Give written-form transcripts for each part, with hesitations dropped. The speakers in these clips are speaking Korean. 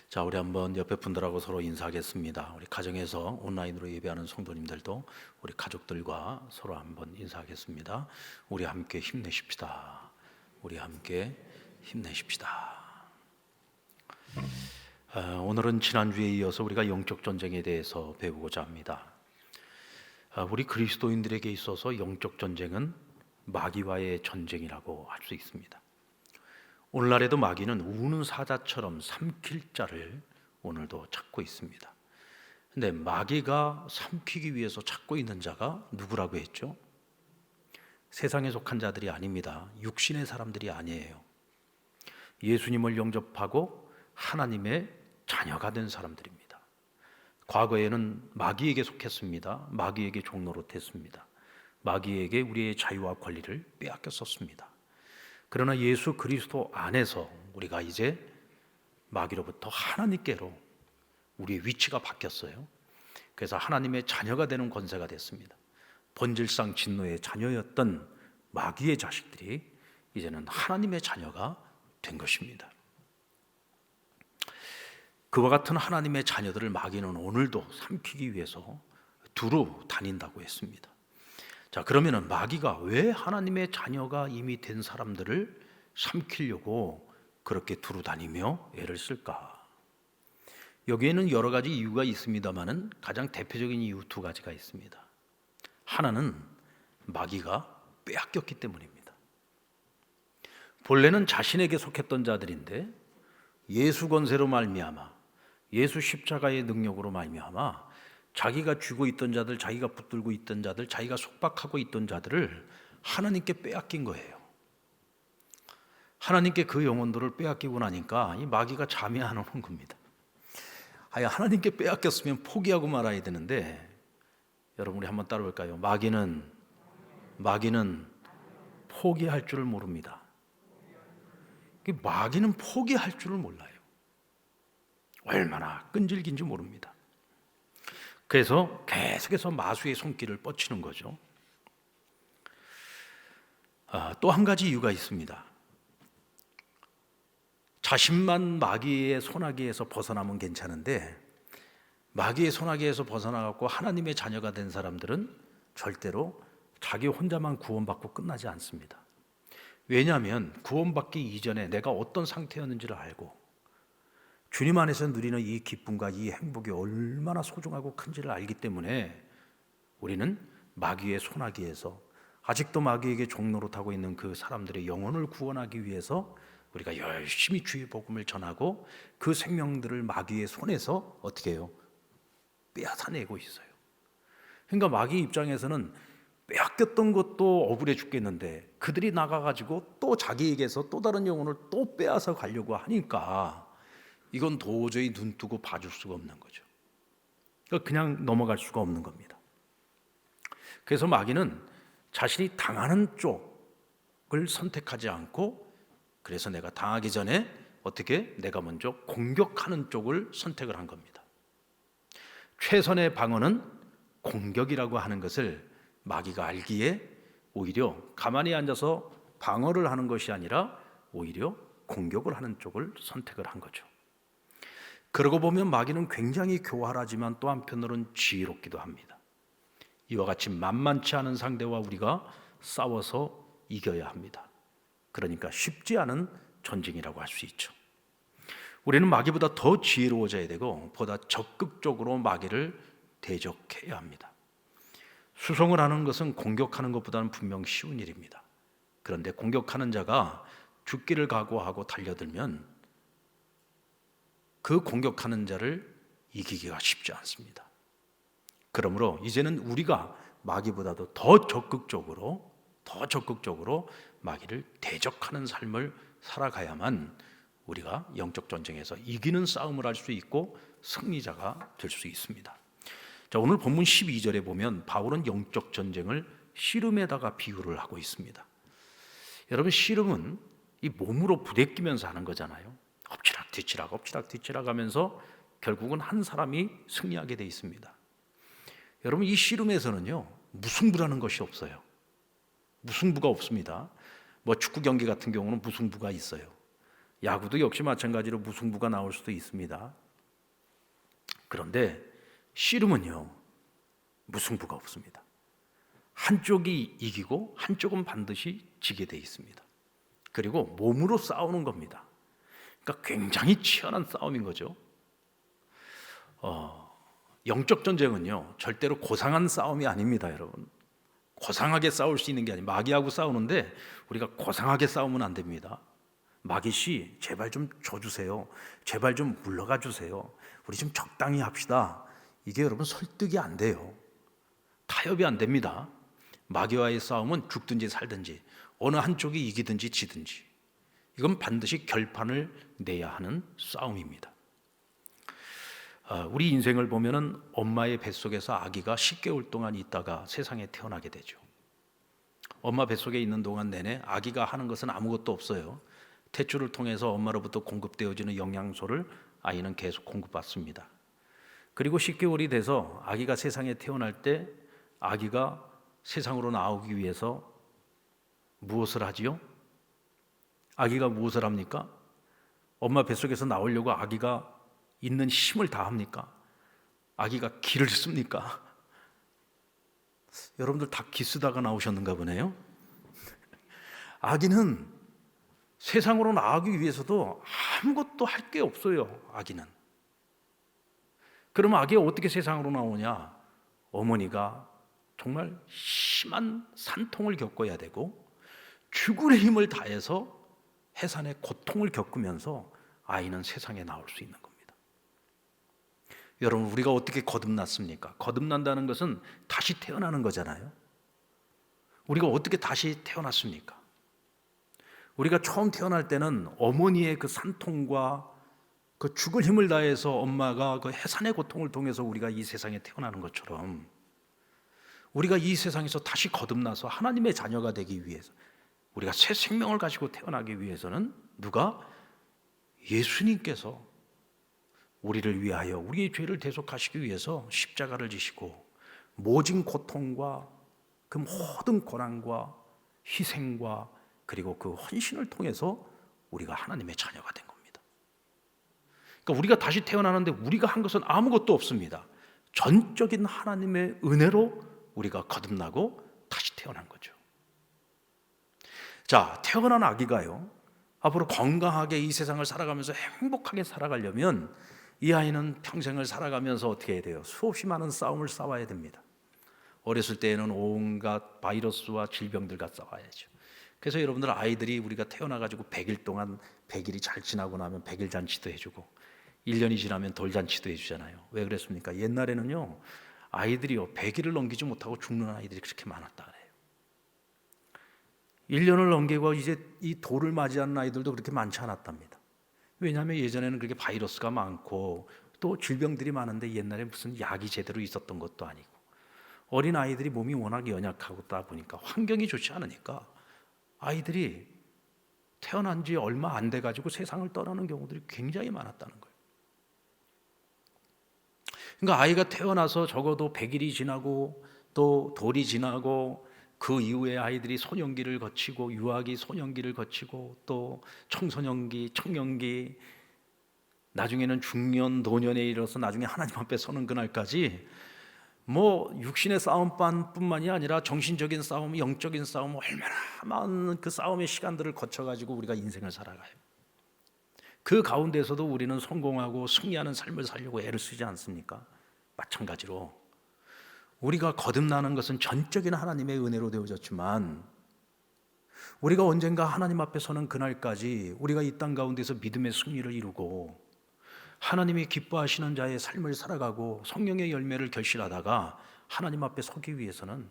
자, 우리 한번 옆에 분들하고 서로 인사하겠습니다. 우리 가정에서 온라인으로 예배하는 성도님들도 우리 가족들과 서로 한번 인사하겠습니다. 우리 함께 힘내십시다. 우리 함께 힘내십시다. 오늘은 지난주에 이어서 우리가 영적 전쟁에 대해서 배우고자 합니다. 우리 그리스도인들에게 있어서 영적 전쟁은 마귀와의 전쟁이라고 할 수 있습니다. 오늘날에도 마귀는 우는 사자처럼 삼킬 자를 오늘도 찾고 있습니다. 근데 마귀가 삼키기 위해서 찾고 있는 자가 누구라고 했죠? 세상에 속한 자들이 아닙니다. 육신의 사람들이 아니에요. 예수님을 영접하고 하나님의 자녀가 된 사람들입니다. 과거에는 마귀에게 속했습니다. 마귀에게 종노릇했습니다. 마귀에게 우리의 자유와 권리를 빼앗겼었습니다. 그러나 예수 그리스도 안에서 우리가 이제 마귀로부터 하나님께로 우리의 위치가 바뀌었어요. 그래서 하나님의 자녀가 되는 권세가 됐습니다. 본질상 진노의 자녀였던 마귀의 자식들이 이제는 하나님의 자녀가 된 것입니다. 그와 같은 하나님의 자녀들을 마귀는 오늘도 삼키기 위해서 두루 다닌다고 했습니다. 자, 그러면은 마귀가 왜 하나님의 자녀가 이미 된 사람들을 삼키려고 그렇게 두루 다니며 애를 쓸까? 여기에는 여러 가지 이유가 있습니다만은 가장 대표적인 이유 두 가지가 있습니다. 하나는 마귀가 빼앗겼기 때문입니다. 본래는 자신에게 속했던 자들인데 예수 권세로 말미암아, 예수 십자가의 능력으로 말미암아 자기가 쥐고 있던 자들, 자기가 붙들고 있던 자들, 자기가 속박하고 있던 자들을 하나님께 빼앗긴 거예요. 하나님께 그 영혼들을 빼앗기고 나니까 이 마귀가 잠이 안 오는 겁니다. 하나님께 빼앗겼으면 포기하고 말아야 되는데, 여러분 우리 한번 따라볼까요? 마귀는 포기할 줄을 모릅니다. 마귀는 포기할 줄을 몰라요. 얼마나 끈질긴지 모릅니다. 그래서 계속해서 마수의 손길을 뻗치는 거죠. 또 한 가지 이유가 있습니다. 자신만 마귀의 소나기에서 벗어나면 괜찮은데 마귀의 소나기에서 벗어나고 하나님의 자녀가 된 사람들은 절대로 자기 혼자만 구원받고 끝나지 않습니다. 왜냐하면 구원받기 이전에 내가 어떤 상태였는지를 알고 주님 안에서 누리는 이 기쁨과 이 행복이 얼마나 소중하고 큰지를 알기 때문에 우리는 마귀의 소나기에서 아직도 마귀에게 종노릇하고 있는 그 사람들의 영혼을 구원하기 위해서 우리가 열심히 주의 복음을 전하고 그 생명들을 마귀의 손에서 어떻게 해요? 빼앗아내고 있어요. 그러니까 마귀 입장에서는 빼앗겼던 것도 억울해 죽겠는데 그들이 나가가지고 또 자기에게서 또 다른 영혼을 또 빼앗아 가려고 하니까 이건 도저히 눈뜨고 봐줄 수가 없는 거죠. 그냥 넘어갈 수가 없는 겁니다. 그래서 마귀는 자신이 당하는 쪽을 선택하지 않고, 그래서 내가 당하기 전에 어떻게 내가 먼저 공격하는 쪽을 선택을 한 겁니다. 최선의 방어는 공격이라고 하는 것을 마귀가 알기에 오히려 가만히 앉아서 방어를 하는 것이 아니라 오히려 공격을 하는 쪽을 선택을 한 거죠. 그러고 보면 마귀는 굉장히 교활하지만 또 한편으로는 지혜롭기도 합니다. 이와 같이 만만치 않은 상대와 우리가 싸워서 이겨야 합니다. 그러니까 쉽지 않은 전쟁이라고 할 수 있죠. 우리는 마귀보다 더 지혜로워져야 되고 보다 적극적으로 마귀를 대적해야 합니다. 수송을 하는 것은 공격하는 것보다는 분명 쉬운 일입니다. 그런데 공격하는 자가 죽기를 각오하고 달려들면 그 공격하는 자를 이기기가 쉽지 않습니다. 그러므로 이제는 우리가 마귀보다도 더 적극적으로 마귀를 대적하는 삶을 살아가야만 우리가 영적 전쟁에서 이기는 싸움을 할 수 있고 승리자가 될 수 있습니다. 자, 오늘 본문 12절에 보면 바울은 영적 전쟁을 씨름에다가 비유를 하고 있습니다. 여러분, 씨름은 이 몸으로 부대끼면서 하는 거잖아요. 엎치락 뒤치락 하면서 결국은 한 사람이 승리하게 돼 있습니다. 여러분, 이 씨름에서는요 무승부라는 것이 없어요. 무승부가 없습니다. 뭐 축구 경기 같은 경우는 무승부가 있어요. 야구도 역시 마찬가지로 무승부가 나올 수도 있습니다. 그런데 씨름은요, 무승부가 없습니다. 한쪽이 이기고 한쪽은 반드시 지게 돼 있습니다. 그리고 몸으로 싸우는 겁니다. 그러니까 굉장히 치열한 싸움인 거죠. 영적 전쟁은요, 절대로 고상한 싸움이 아닙니다, 여러분. 고상하게 싸울 수 있는 게 아니에요. 마귀하고 싸우는데 우리가 고상하게 싸우면 안 됩니다. 마귀 씨, 제발 좀 줘주세요. 제발 좀 물러가 주세요. 우리 좀 적당히 합시다. 이게 여러분 설득이 안 돼요. 타협이 안 됩니다. 마귀와의 싸움은 죽든지 살든지 어느 한쪽이 이기든지 지든지 이건 반드시 결판을 내야 하는 싸움입니다. 우리 인생을 보면은 엄마의 뱃속에서 아기가 10개월 동안 있다가 세상에 태어나게 되죠. 엄마 뱃속에 있는 동안 내내 아기가 하는 것은 아무것도 없어요. 탯줄을 통해서 엄마로부터 공급되어지는 영양소를 아이는 계속 공급받습니다. 그리고 10개월이 돼서 아기가 세상에 태어날 때 아기가 세상으로 나오기 위해서 무엇을 하지요? 아기가 무엇을 합니까? 엄마 뱃속에서 나오려고 아기가 있는 힘을 다 합니까? 아기가 기를 씁니까? 여러분들 다 기 쓰다가 나오셨는가 보네요. 아기는 세상으로 나오기 위해서도 아무것도 할 게 없어요. 아기는. 그러면 아기가 어떻게 세상으로 나오냐? 어머니가 정말 심한 산통을 겪어야 되고 죽을 힘을 다해서 해산의 고통을 겪으면서 아이는 세상에 나올 수 있는 겁니다. 여러분, 우리가 어떻게 거듭났습니까? 거듭난다는 것은 다시 태어나는 거잖아요. 우리가 어떻게 다시 태어났습니까? 우리가 처음 태어날 때는 어머니의 그 산통과 그 죽을 힘을 다해서 엄마가 그 해산의 고통을 통해서 우리가 이 세상에 태어나는 것처럼 우리가 이 세상에서 다시 거듭나서 하나님의 자녀가 되기 위해서 우리가 새 생명을 가지고 태어나기 위해서는 누가? 예수님께서 우리를 위하여 우리의 죄를 대속하시기 위해서 십자가를 지시고 모진 고통과 그 모든 고난과 희생과 그리고 그 헌신을 통해서 우리가 하나님의 자녀가 된 겁니다. 그러니까 우리가 다시 태어나는데 우리가 한 것은 아무것도 없습니다. 전적인 하나님의 은혜로 우리가 거듭나고 다시 태어난 거죠. 자, 태어난 아기가요, 앞으로 건강하게 이 세상을 살아가면서 행복하게 살아가려면 이 아이는 평생을 살아가면서 어떻게 해야 돼요? 수없이 많은 싸움을 싸워야 됩니다. 어렸을 때에는 온갖 바이러스와 질병들과 싸워야죠. 그래서 여러분들 아이들이 우리가 태어나가지고 100일 동안 100일이 잘 지나고 나면 100일 잔치도 해주고 1년이 지나면 돌잔치도 해주잖아요. 왜 그랬습니까? 옛날에는요, 아이들이요 100일을 넘기지 못하고 죽는 아이들이 그렇게 많았다 그래요. 1년을 넘기고 이제 이 돌을 맞이하는 아이들도 그렇게 많지 않았답니다. 왜냐하면 예전에는 그렇게 바이러스가 많고 또 질병들이 많은데 옛날에 무슨 약이 제대로 있었던 것도 아니고 어린 아이들이 몸이 워낙 연약하다 보니까 환경이 좋지 않으니까 아이들이 태어난 지 얼마 안 돼가지고 세상을 떠나는 경우들이 굉장히 많았다는 거예요. 그러니까 아이가 태어나서 적어도 100일이 지나고 또 돌이 지나고 그 이후에 아이들이 소년기를 거치고 유아기, 소년기를 거치고 또 청소년기, 청년기, 나중에는 중년, 노년에 이르러서 나중에 하나님 앞에 서는 그날까지 뭐 육신의 싸움뿐만이 아니라 정신적인 싸움, 영적인 싸움, 얼마나 많은 그 싸움의 시간들을 거쳐가지고 우리가 인생을 살아가요. 그 가운데서도 우리는 성공하고 승리하는 삶을 살려고 애를 쓰지 않습니까? 마찬가지로 우리가 거듭나는 것은 전적인 하나님의 은혜로 되어졌지만 우리가 언젠가 하나님 앞에 서는 그날까지 우리가 이 땅 가운데서 믿음의 승리를 이루고 하나님이 기뻐하시는 자의 삶을 살아가고 성령의 열매를 결실하다가 하나님 앞에 서기 위해서는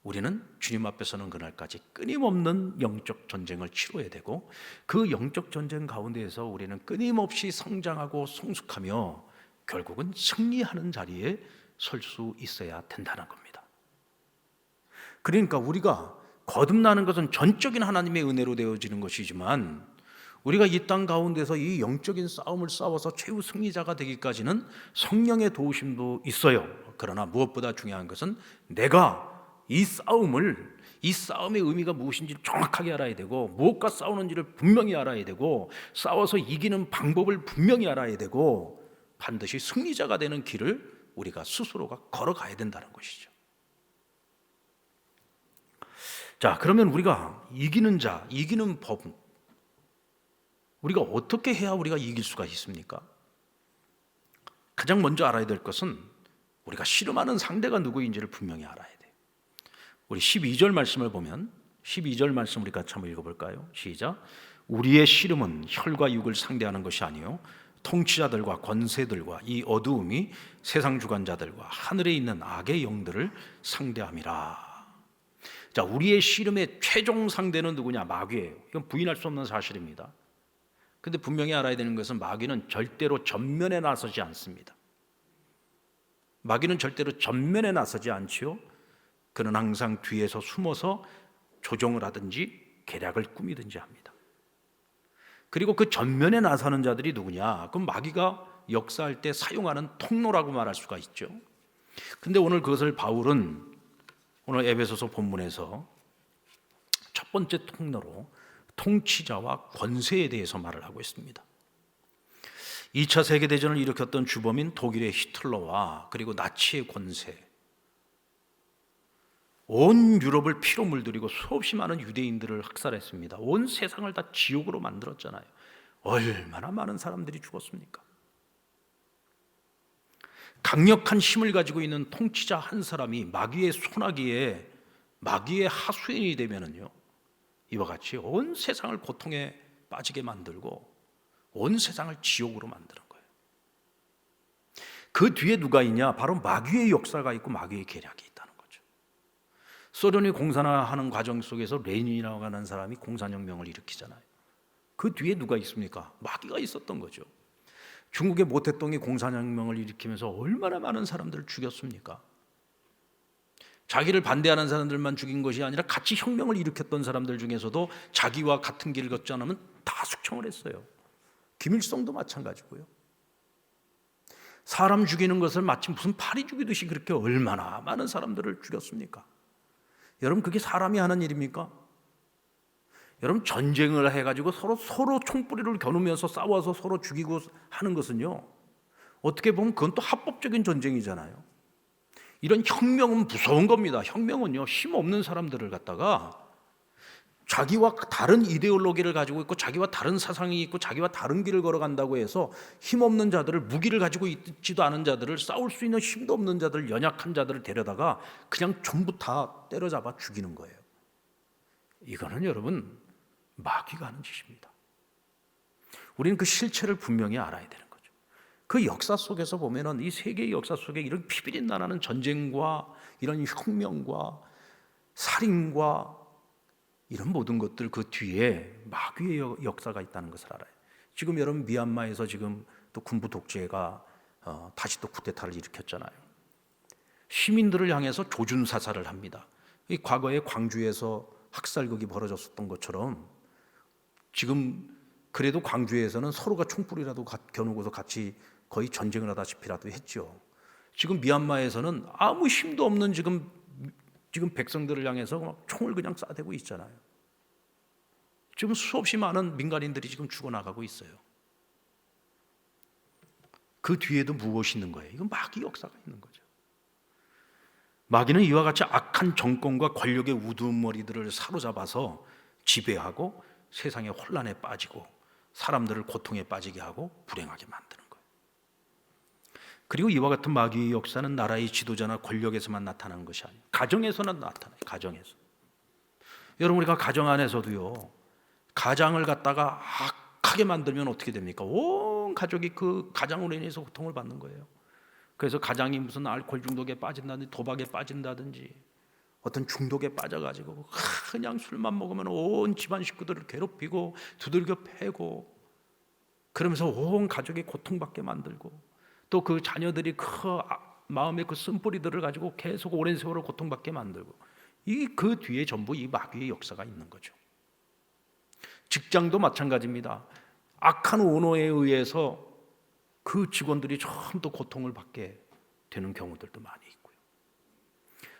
우리는 주님 앞에 서는 그날까지 끊임없는 영적 전쟁을 치러야 되고 그 영적 전쟁 가운데에서 우리는 끊임없이 성장하고 성숙하며 결국은 승리하는 자리에 설 수 있어야 된다는 겁니다. 그러니까 우리가 거듭나는 것은 전적인 하나님의 은혜로 되어지는 것이지만 우리가 이 땅 가운데서 이 영적인 싸움을 싸워서 최후 승리자가 되기까지는 성령의 도우심도 있어요. 그러나 무엇보다 중요한 것은 내가 이 싸움을 이 싸움의 의미가 무엇인지를 정확하게 알아야 되고, 무엇과 싸우는지를 분명히 알아야 되고, 싸워서 이기는 방법을 분명히 알아야 되고, 반드시 승리자가 되는 길을 우리가 스스로가 걸어가야 된다는 것이죠. 자, 그러면 우리가 이기는 자, 이기는 법은 우리가 어떻게 해야 우리가 이길 수가 있습니까? 가장 먼저 알아야 될 것은 우리가 씨름하는 상대가 누구인지를 분명히 알아야 돼요. 우리 12절 말씀을 보면, 12절 말씀 우리 같이 한번 읽어볼까요? 시작. 우리의 씨름은 혈과 육을 상대하는 것이 아니요 통치자들과 권세들과 이 어두움이 세상 주관자들과 하늘에 있는 악의 영들을 상대함이라. 자, 우리의 씨름의 최종 상대는 누구냐? 마귀예요. 이건 부인할 수 없는 사실입니다. 근데 분명히 알아야 되는 것은 마귀는 절대로 전면에 나서지 않습니다. 마귀는 절대로 전면에 나서지 않지요. 그는 항상 뒤에서 숨어서 조종을 하든지 계략을 꾸미든지 합니다. 그리고 그 전면에 나서는 자들이 누구냐? 그럼 마귀가 역사할 때 사용하는 통로라고 말할 수가 있죠. 근데 오늘 그것을 바울은 오늘 에베소서 본문에서 첫 번째 통로로 통치자와 권세에 대해서 말을 하고 있습니다. 2차 세계대전을 일으켰던 주범인 독일의 히틀러와 그리고 나치의 권세, 온 유럽을 피로 물들이고 수없이 많은 유대인들을 학살했습니다. 온 세상을 다 지옥으로 만들었잖아요. 얼마나 많은 사람들이 죽었습니까? 강력한 힘을 가지고 있는 통치자 한 사람이 마귀의 손아귀에, 마귀의 하수인이 되면은요, 이와 같이 온 세상을 고통에 빠지게 만들고 온 세상을 지옥으로 만드는 거예요. 그 뒤에 누가 있냐? 바로 마귀의 역사가 있고 마귀의 계략이 있다는 거죠. 소련이 공산화하는 과정 속에서 레닌이라고 하는 사람이 공산혁명을 일으키잖아요. 그 뒤에 누가 있습니까? 마귀가 있었던 거죠. 중국의 모태똥이 공산혁명을 일으키면서 얼마나 많은 사람들을 죽였습니까? 자기를 반대하는 사람들만 죽인 것이 아니라 같이 혁명을 일으켰던 사람들 중에서도 자기와 같은 길을 걷지 않으면 다 숙청을 했어요. 김일성도 마찬가지고요. 사람 죽이는 것을 마치 무슨 파리 죽이듯이 그렇게 얼마나 많은 사람들을 죽였습니까? 여러분, 그게 사람이 하는 일입니까? 여러분, 전쟁을 해가지고 서로 총뿌리를 겨누면서 싸워서 서로 죽이고 하는 것은요, 어떻게 보면 그건 또 합법적인 전쟁이잖아요. 이런 혁명은 무서운 겁니다. 혁명은요, 힘없는 사람들을 갖다가 자기와 다른 이데올로기를 가지고 있고 자기와 다른 사상이 있고 자기와 다른 길을 걸어간다고 해서 힘없는 자들을, 무기를 가지고 있지도 않은 자들을, 싸울 수 있는 힘도 없는 자들, 연약한 자들을 데려다가 그냥 전부 다 때려잡아 죽이는 거예요. 이거는 여러분 마귀가 하는 짓입니다. 우리는 그 실체를 분명히 알아야 되는 거죠. 그 역사 속에서 보면은 이 세계의 역사 속에 이런 피비린내나는 전쟁과 이런 혁명과 살인과 이런 모든 것들 그 뒤에 마귀의 역사가 있다는 것을 알아요. 지금 여러분 미얀마에서 지금 또 군부 독재가 다시 또 쿠데타를 일으켰잖아요. 시민들을 향해서 조준 사살을 합니다. 이 과거에 광주에서 학살극이 벌어졌었던 것처럼 지금 그래도 광주에서는 서로가 총불이라도 겨누고서 같이 거의 전쟁을 하다시피라도 했죠. 지금 미얀마에서는 아무 힘도 없는 지금 백성들을 향해서 막 총을 그냥 쏴대고 있잖아요. 지금 수없이 많은 민간인들이 지금 죽어나가고 있어요. 그 뒤에도 무엇이 있는 거예요? 이건 마귀 역사가 있는 거죠. 마귀는 이와 같이 악한 정권과 권력의 우두머리들을 사로잡아서 지배하고 세상의 혼란에 빠지고 사람들을 고통에 빠지게 하고 불행하게 만드는 거예요. 그리고 이와 같은 마귀의 역사는 나라의 지도자나 권력에서만 나타나는 것이 아니에요. 가정에서는 나타나요. 가정에서. 여러분, 우리가 가정 안에서도요, 가장을 갖다가 악하게 만들면 어떻게 됩니까? 온 가족이 그 가장으로 인해서 고통을 받는 거예요. 그래서 가장이 무슨 알코올 중독에 빠진다든지 도박에 빠진다든지 어떤 중독에 빠져가지고 그냥 술만 먹으면 온 집안 식구들을 괴롭히고 두들겨 패고 그러면서 온 가족이 고통받게 만들고 또 그 자녀들이 그 마음의 그 쓴뿌리들을 가지고 계속 오랜 세월을 고통받게 만들고 그 뒤에 전부 이 마귀의 역사가 있는 거죠. 직장도 마찬가지입니다. 악한 오너에 의해서 그 직원들이 전부 고통을 받게 되는 경우들도 많이 있고요.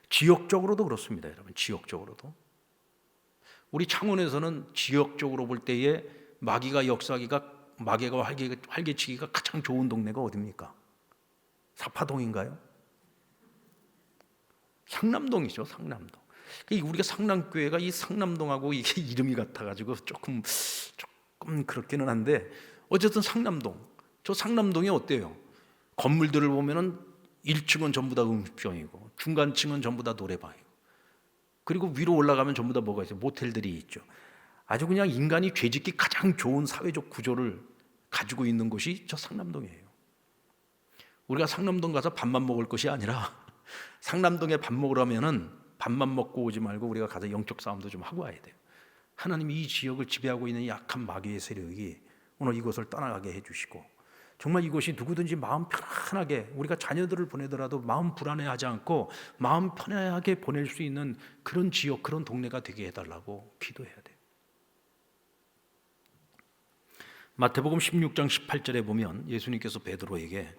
지역적으로도 그렇습니다, 여러분. 지역적으로도 우리 창원에서는 지역적으로 볼 때에 마귀가 역사하기가, 마귀가 활개치기가 가장 좋은 동네가 어디입니까? 사파동인가요? 상남동이죠, 상남동. 우리가 상남교회가 이 상남동하고 이게 이름이 같아가지고 조금 그렇기는 한데, 어쨌든 상남동, 저 상남동이 어때요? 건물들을 보면은 1층은 전부 다 음식점이고 중간층은 전부 다 노래방이고, 그리고 위로 올라가면 전부 다 뭐가 있어요? 모텔들이 있죠. 아주 그냥 인간이 죄짓기 가장 좋은 사회적 구조를 가지고 있는 곳이 저 상남동이에요. 우리가 상남동 가서 밥만 먹을 것이 아니라 상남동에 밥 먹으려면은 밥만 먹고 오지 말고 우리가 가서 영적 싸움도 좀 하고 와야 돼요. 하나님이 이 지역을 지배하고 있는 약한 마귀의 세력이 오늘 이곳을 떠나가게 해주시고, 정말 이곳이 누구든지 마음 편안하게, 우리가 자녀들을 보내더라도 마음 불안해하지 않고 마음 편안하게 보낼 수 있는 그런 지역, 그런 동네가 되게 해달라고 기도해야 돼요. 마태복음 16장 18절에 보면 예수님께서 베드로에게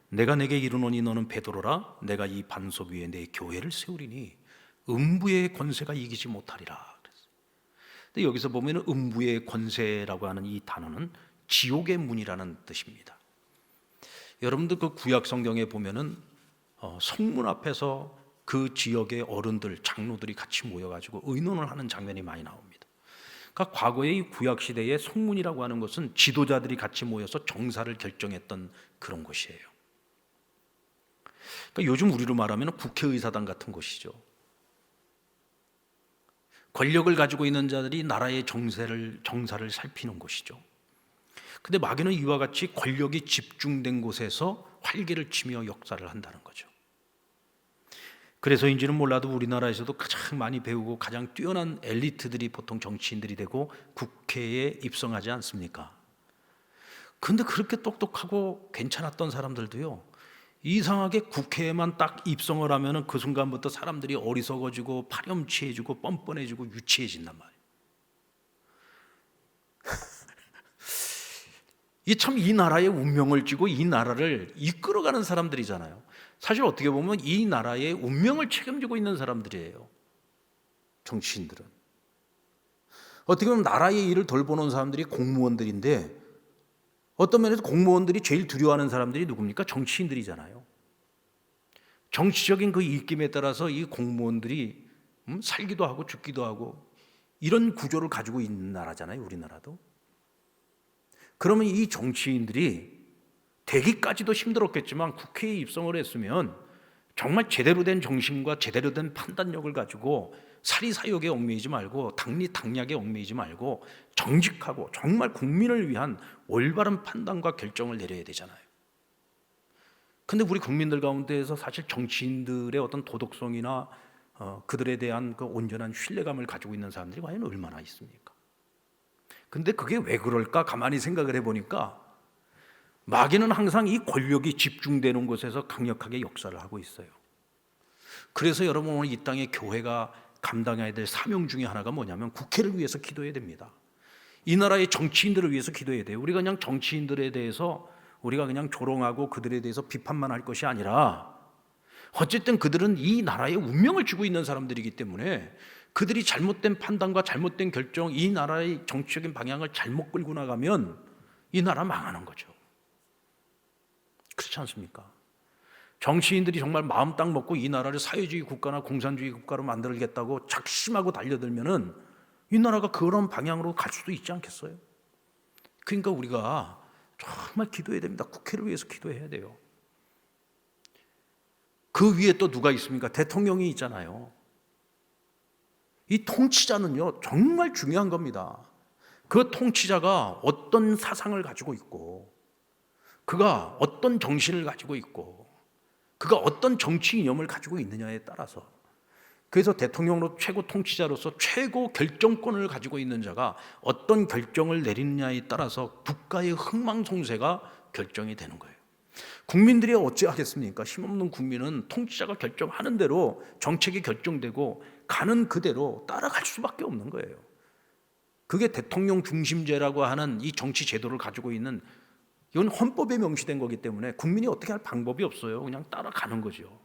내가 내게 이르노니 너는 베드로라, 내가 이 반석 위에 내 교회를 세우리니 음부의 권세가 이기지 못하리라 그랬어요. 근데 여기서 보면 음부의 권세라고 하는 이 단어는 지옥의 문이라는 뜻입니다. 여러분들 그 구약 성경에 보면은 성문 앞에서 그 지역의 어른들, 장로들이 같이 모여가지고 의논을 하는 장면이 많이 나옵니다. 그러니까 과거의 이 구약 시대의 성문이라고 하는 것은 지도자들이 같이 모여서 정사를 결정했던 그런 곳이에요. 그러니까 요즘 우리로 말하면 국회의사당 같은 곳이죠. 권력을 가지고 있는 자들이 나라의 정사를 살피는 곳이죠. 근데 마귀는 이와 같이 권력이 집중된 곳에서 활개를 치며 역사를 한다는 거죠. 그래서인지는 몰라도 우리나라에서도 가장 많이 배우고 가장 뛰어난 엘리트들이 보통 정치인들이 되고 국회에 입성하지 않습니까? 근데 그렇게 똑똑하고 괜찮았던 사람들도요, 이상하게 국회에만 딱 입성을 하면은 그 순간부터 사람들이 어리석어지고 파렴치해지고 뻔뻔해지고 유치해진단 말이에요. 이 나라의 운명을 쥐고 이 나라를 이끌어가는 사람들이잖아요. 사실 어떻게 보면 이 나라의 운명을 책임지고 있는 사람들이에요. 정치인들은 어떻게 보면 나라의 일을 돌보는 사람들이 공무원들인데, 어떤 면에서 공무원들이 제일 두려워하는 사람들이 누굽니까? 정치인들이잖아요. 정치적인 그 입김에 따라서 이 공무원들이 살기도 하고 죽기도 하고 이런 구조를 가지고 있는 나라잖아요, 우리나라도. 그러면 이 정치인들이 되기까지도 힘들었겠지만 국회에 입성을 했으면 정말 제대로 된 정신과 제대로 된 판단력을 가지고 사리사욕에 얽매이지 말고 당리당략에 얽매이지 말고 정직하고 정말 국민을 위한 올바른 판단과 결정을 내려야 되잖아요. 근데 우리 국민들 가운데에서 사실 정치인들의 어떤 도덕성이나 그들에 대한 그 온전한 신뢰감을 가지고 있는 사람들이 과연 얼마나 있습니까? 근데 그게 왜 그럴까 가만히 생각을 해보니까 마귀는 항상 이 권력이 집중되는 곳에서 강력하게 역사를 하고 있어요. 그래서 여러분, 오늘 이 땅에 교회가 감당해야 될 사명 중에 하나가 뭐냐면 국회를 위해서 기도해야 됩니다. 이 나라의 정치인들을 위해서 기도해야 돼요. 우리가 그냥 정치인들에 대해서 우리가 그냥 조롱하고 그들에 대해서 비판만 할 것이 아니라, 어쨌든 그들은 이 나라의 운명을 쥐고 있는 사람들이기 때문에 그들이 잘못된 판단과 잘못된 결정, 이 나라의 정치적인 방향을 잘못 끌고 나가면 이 나라 망하는 거죠. 그렇지 않습니까? 정치인들이 정말 마음 딱 먹고 이 나라를 사회주의 국가나 공산주의 국가로 만들겠다고 작심하고 달려들면은 이 나라가 그런 방향으로 갈 수도 있지 않겠어요? 그러니까 우리가 정말 기도해야 됩니다. 국회를 위해서 기도해야 돼요. 그 위에 또 누가 있습니까? 대통령이 있잖아요. 이 통치자는요, 정말 중요한 겁니다. 그 통치자가 어떤 사상을 가지고 있고, 그가 어떤 정신을 가지고 있고, 그가 어떤 정치 이념을 가지고 있느냐에 따라서, 그래서 대통령으로 최고 통치자로서 최고 결정권을 가지고 있는 자가 어떤 결정을 내리느냐에 따라서 국가의 흥망성쇠가 결정이 되는 거예요. 국민들이 어찌하겠습니까? 힘없는 국민은 통치자가 결정하는 대로 정책이 결정되고 가는 그대로 따라갈 수밖에 없는 거예요. 그게 대통령 중심제라고 하는 이 정치 제도를 가지고 있는, 이건 헌법에 명시된 거기 때문에 국민이 어떻게 할 방법이 없어요. 그냥 따라가는 거죠.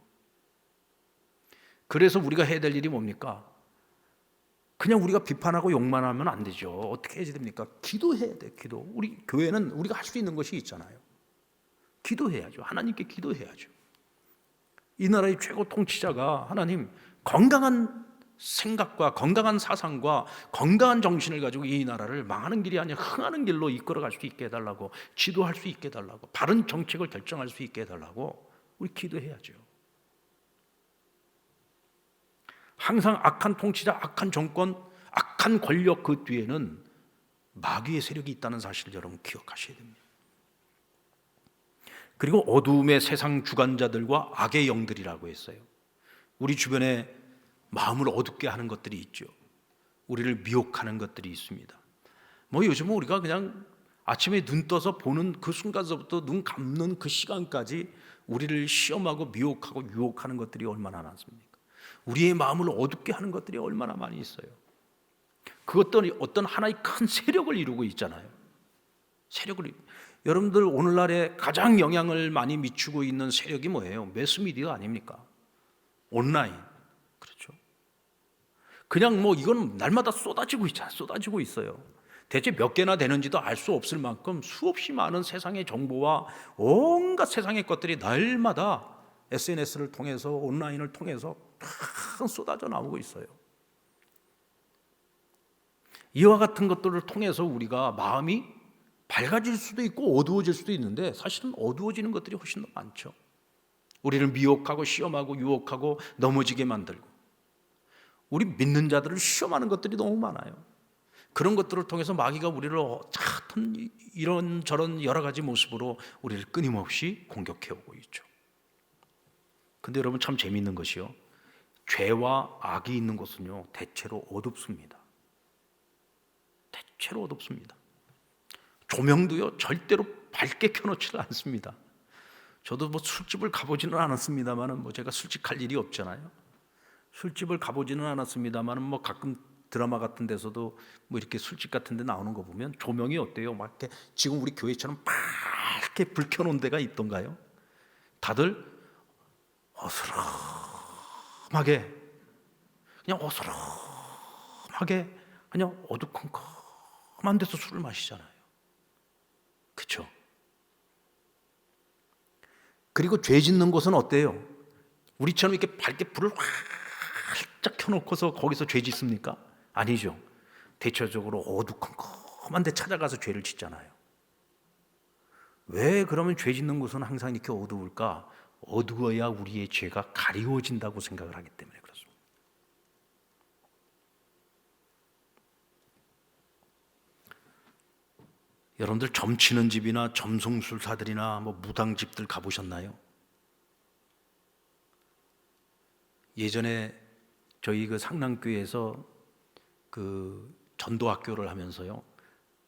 그래서 우리가 해야 될 일이 뭡니까? 그냥 우리가 비판하고 욕만 하면 안 되죠. 어떻게 해야 됩니까? 기도해야 돼. 기도. 우리 교회는 우리가 할 수 있는 것이 있잖아요. 기도해야죠. 하나님께 기도해야죠. 이 나라의 최고 통치자가 하나님 건강한 생각과 건강한 사상과 건강한 정신을 가지고 이 나라를 망하는 길이 아니라 흥하는 길로 이끌어갈 수 있게 해달라고, 지도할 수 있게 해달라고, 바른 정책을 결정할 수 있게 해달라고 우리 기도해야죠. 항상 악한 통치자, 악한 정권, 악한 권력 그 뒤에는 마귀의 세력이 있다는 사실을 여러분 기억하셔야 됩니다. 그리고 어두움의 세상 주관자들과 악의 영들이라고 했어요. 우리 주변에 마음을 어둡게 하는 것들이 있죠. 우리를 미혹하는 것들이 있습니다. 뭐 요즘은 우리가 그냥 아침에 눈 떠서 보는 그 순간서부터 눈 감는 그 시간까지 우리를 시험하고 미혹하고 유혹하는 것들이 얼마나 많습니까? 우리의 마음을 어둡게 하는 것들이 얼마나 많이 있어요. 그것들이 어떤 하나의 큰 세력을 이루고 있잖아요. 여러분들 오늘날에 가장 영향을 많이 미치고 있는 세력이 뭐예요? 매스미디어 아닙니까? 온라인. 그렇죠. 그냥 뭐 이건 날마다 쏟아지고 있잖아요. 쏟아지고 있어요. 대체 몇 개나 되는지도 알 수 없을 만큼 수없이 많은 세상의 정보와 온갖 세상의 것들이 날마다 SNS를 통해서, 온라인을 통해서 막 쏟아져 나오고 있어요. 이와 같은 것들을 통해서 우리가 마음이 밝아질 수도 있고 어두워질 수도 있는데 사실은 어두워지는 것들이 훨씬 더 많죠. 우리를 미혹하고 시험하고 유혹하고 넘어지게 만들고, 우리 믿는 자들을 시험하는 것들이 너무 많아요. 그런 것들을 통해서 마귀가 우리를 이런저런 여러 가지 모습으로 우리를 끊임없이 공격해 오고 있죠. 근데 여러분 참 재미있는 것이요, 죄와 악이 있는 곳은요 대체로 어둡습니다. 대체로 어둡습니다. 조명도요 절대로 밝게 켜놓지를 않습니다. 저도 뭐 술집을 가보지는 않았습니다만은 뭐 제가 술집 갈 일이 없잖아요. 술집을 가보지는 않았습니다만은 뭐 가끔 드라마 같은 데서도 뭐 이렇게 술집 같은 데 나오는 거 보면 조명이 어때요? 막 이렇게 지금 우리 교회처럼 밝게 불 켜놓은 데가 있던가요? 다들 어스름하게, 그냥 어스름하게 그냥 어두컴컴한 데서 술을 마시잖아요. 그렇죠? 그리고 죄 짓는 곳은 어때요? 우리처럼 이렇게 밝게 불을 활짝 켜놓고서 거기서 죄 짓습니까? 아니죠. 대체적으로 어두컴컴한 데 찾아가서 죄를 짓잖아요. 왜 그러면 죄 짓는 곳은 항상 이렇게 어두울까? 어두워야 우리의 죄가 가리워진다고 생각을 하기 때문에 그렇습니다. 여러분들 점치는 집이나 점성술사들이나 뭐 무당집들 가보셨나요? 예전에 저희 그 상남교회에서 그 전도학교를 하면서요,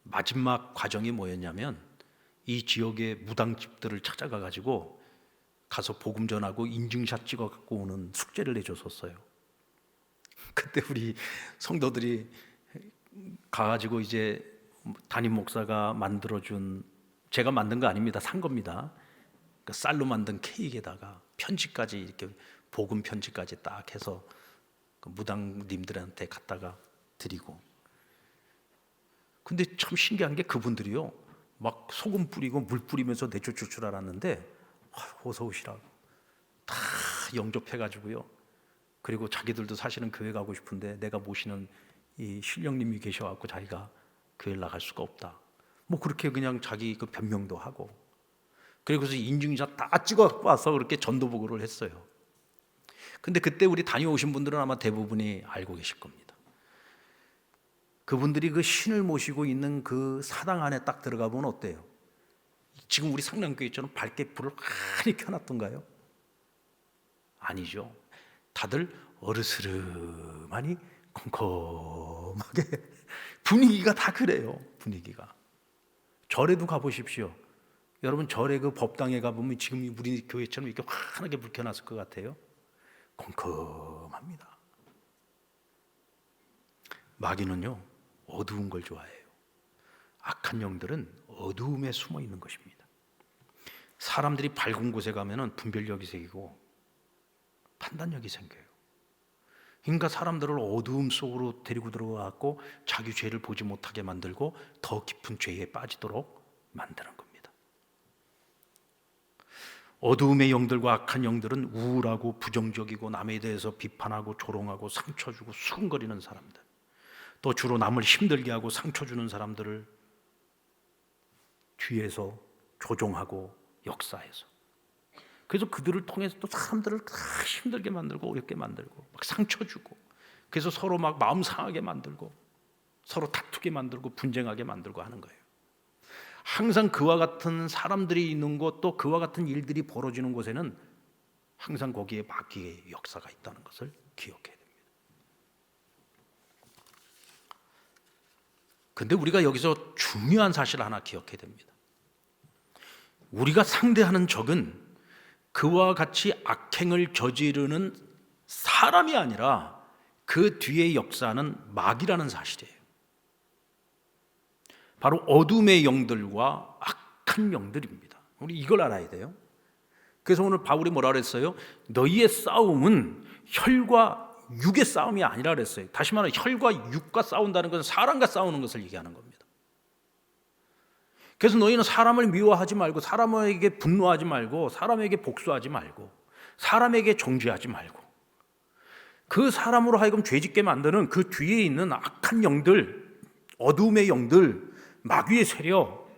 마지막 과정이 뭐였냐면 이 지역의 무당집들을 찾아가 가지고 가서 복음 전하고 인증샷 찍어 갖고 오는 숙제를 내줬었어요. 그때 우리 성도들이 가가지고 이제 담임 목사가 만들어준, 제가 만든 거 아닙니다. 산 겁니다. 그 쌀로 만든 케이크에다가 편지까지, 이렇게 복음 편지까지 딱 해서 그 무당님들한테 갖다가 드리고. 근데 참 신기한 게 그분들이요, 막 소금 뿌리고 물 뿌리면서 내쫓을 줄 알았는데 어서 오시라고 다 영접해가지고요. 그리고 자기들도 사실은 교회 가고 싶은데 내가 모시는 이 신령님이 계셔갖고 자기가 교회를 나갈 수가 없다. 뭐 그렇게 그냥 자기 그 변명도 하고, 그리고서 인증샷 다 찍어 와서 그렇게 전도보고를 했어요. 근데 그때 우리 다녀오신 분들은 아마 대부분이 알고 계실 겁니다. 그분들이 그 신을 모시고 있는 그 사당 안에 딱 들어가 보면 어때요? 지금 우리 상남교회처럼 밝게 불을 많이 켜놨던가요? 아니죠. 다들 어르스름하니 컴컴하게 분위기가 다 그래요. 분위기가. 절에도 가보십시오. 여러분 절에 그 법당에 가보면 지금 우리 교회처럼 이렇게 환하게 불 켜놨을 것 같아요? 컴컴합니다. 마귀는요 어두운 걸 좋아해요. 악한 영들은 어두움에 숨어 있는 것입니다. 사람들이 밝은 곳에 가면은 분별력이 생기고 판단력이 생겨요. 그러니까 사람들을 어두움 속으로 데리고 들어가고 자기 죄를 보지 못하게 만들고 더 깊은 죄에 빠지도록 만드는 겁니다. 어두움의 영들과 악한 영들은 우울하고 부정적이고 남에 대해서 비판하고 조롱하고 상처 주고 수군거리는 사람들, 또 주로 남을 힘들게 하고 상처 주는 사람들을 뒤에서 조종하고 역사해서, 그래서 그들을 통해서 또 사람들을 다 힘들게 만들고 어렵게 만들고 막 상처 주고, 그래서 서로 막 마음 상하게 만들고 서로 다투게 만들고 분쟁하게 만들고 하는 거예요. 항상 그와 같은 사람들이 있는 곳, 또 그와 같은 일들이 벌어지는 곳에는 항상 거기에 마귀의 역사가 있다는 것을 기억해야 됩니다. 근데 우리가 여기서 중요한 사실 하나 기억해야 됩니다. 우리가 상대하는 적은 그와 같이 악행을 저지르는 사람이 아니라 그 뒤에 역사하는 마귀라는 사실이에요. 바로 어둠의 영들과 악한 영들입니다. 우리 이걸 알아야 돼요. 그래서 오늘 바울이 뭐라 그랬어요? 너희의 싸움은 혈과 육의 싸움이 아니라 그랬어요. 다시 말하면 혈과 육과 싸운다는 것은 사람과 싸우는 것을 얘기하는 겁니다. 그래서 너희는 사람을 미워하지 말고, 사람에게 분노하지 말고, 사람에게 복수하지 말고, 사람에게 정죄하지 말고, 그 사람으로 하여금 죄짓게 만드는 그 뒤에 있는 악한 영들, 어두움의 영들, 마귀의 세력,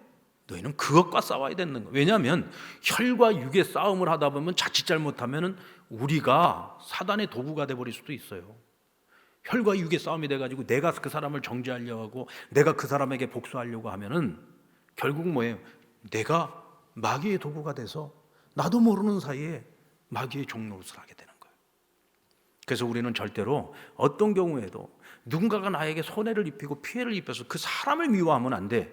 너희는 그것과 싸워야 되는 거예요. 왜냐하면 혈과 육의 싸움을 하다 보면 자칫 잘못하면 우리가 사단의 도구가 돼버릴 수도 있어요. 혈과 육의 싸움이 돼가지고 내가 그 사람을 정죄하려고 하고 내가 그 사람에게 복수하려고 하면은 결국 뭐예요? 내가 마귀의 도구가 돼서 나도 모르는 사이에 마귀의 종노릇을 하게 되는 거예요. 그래서 우리는 절대로 어떤 경우에도 누군가가 나에게 손해를 입히고 피해를 입혀서 그 사람을 미워하면 안 돼.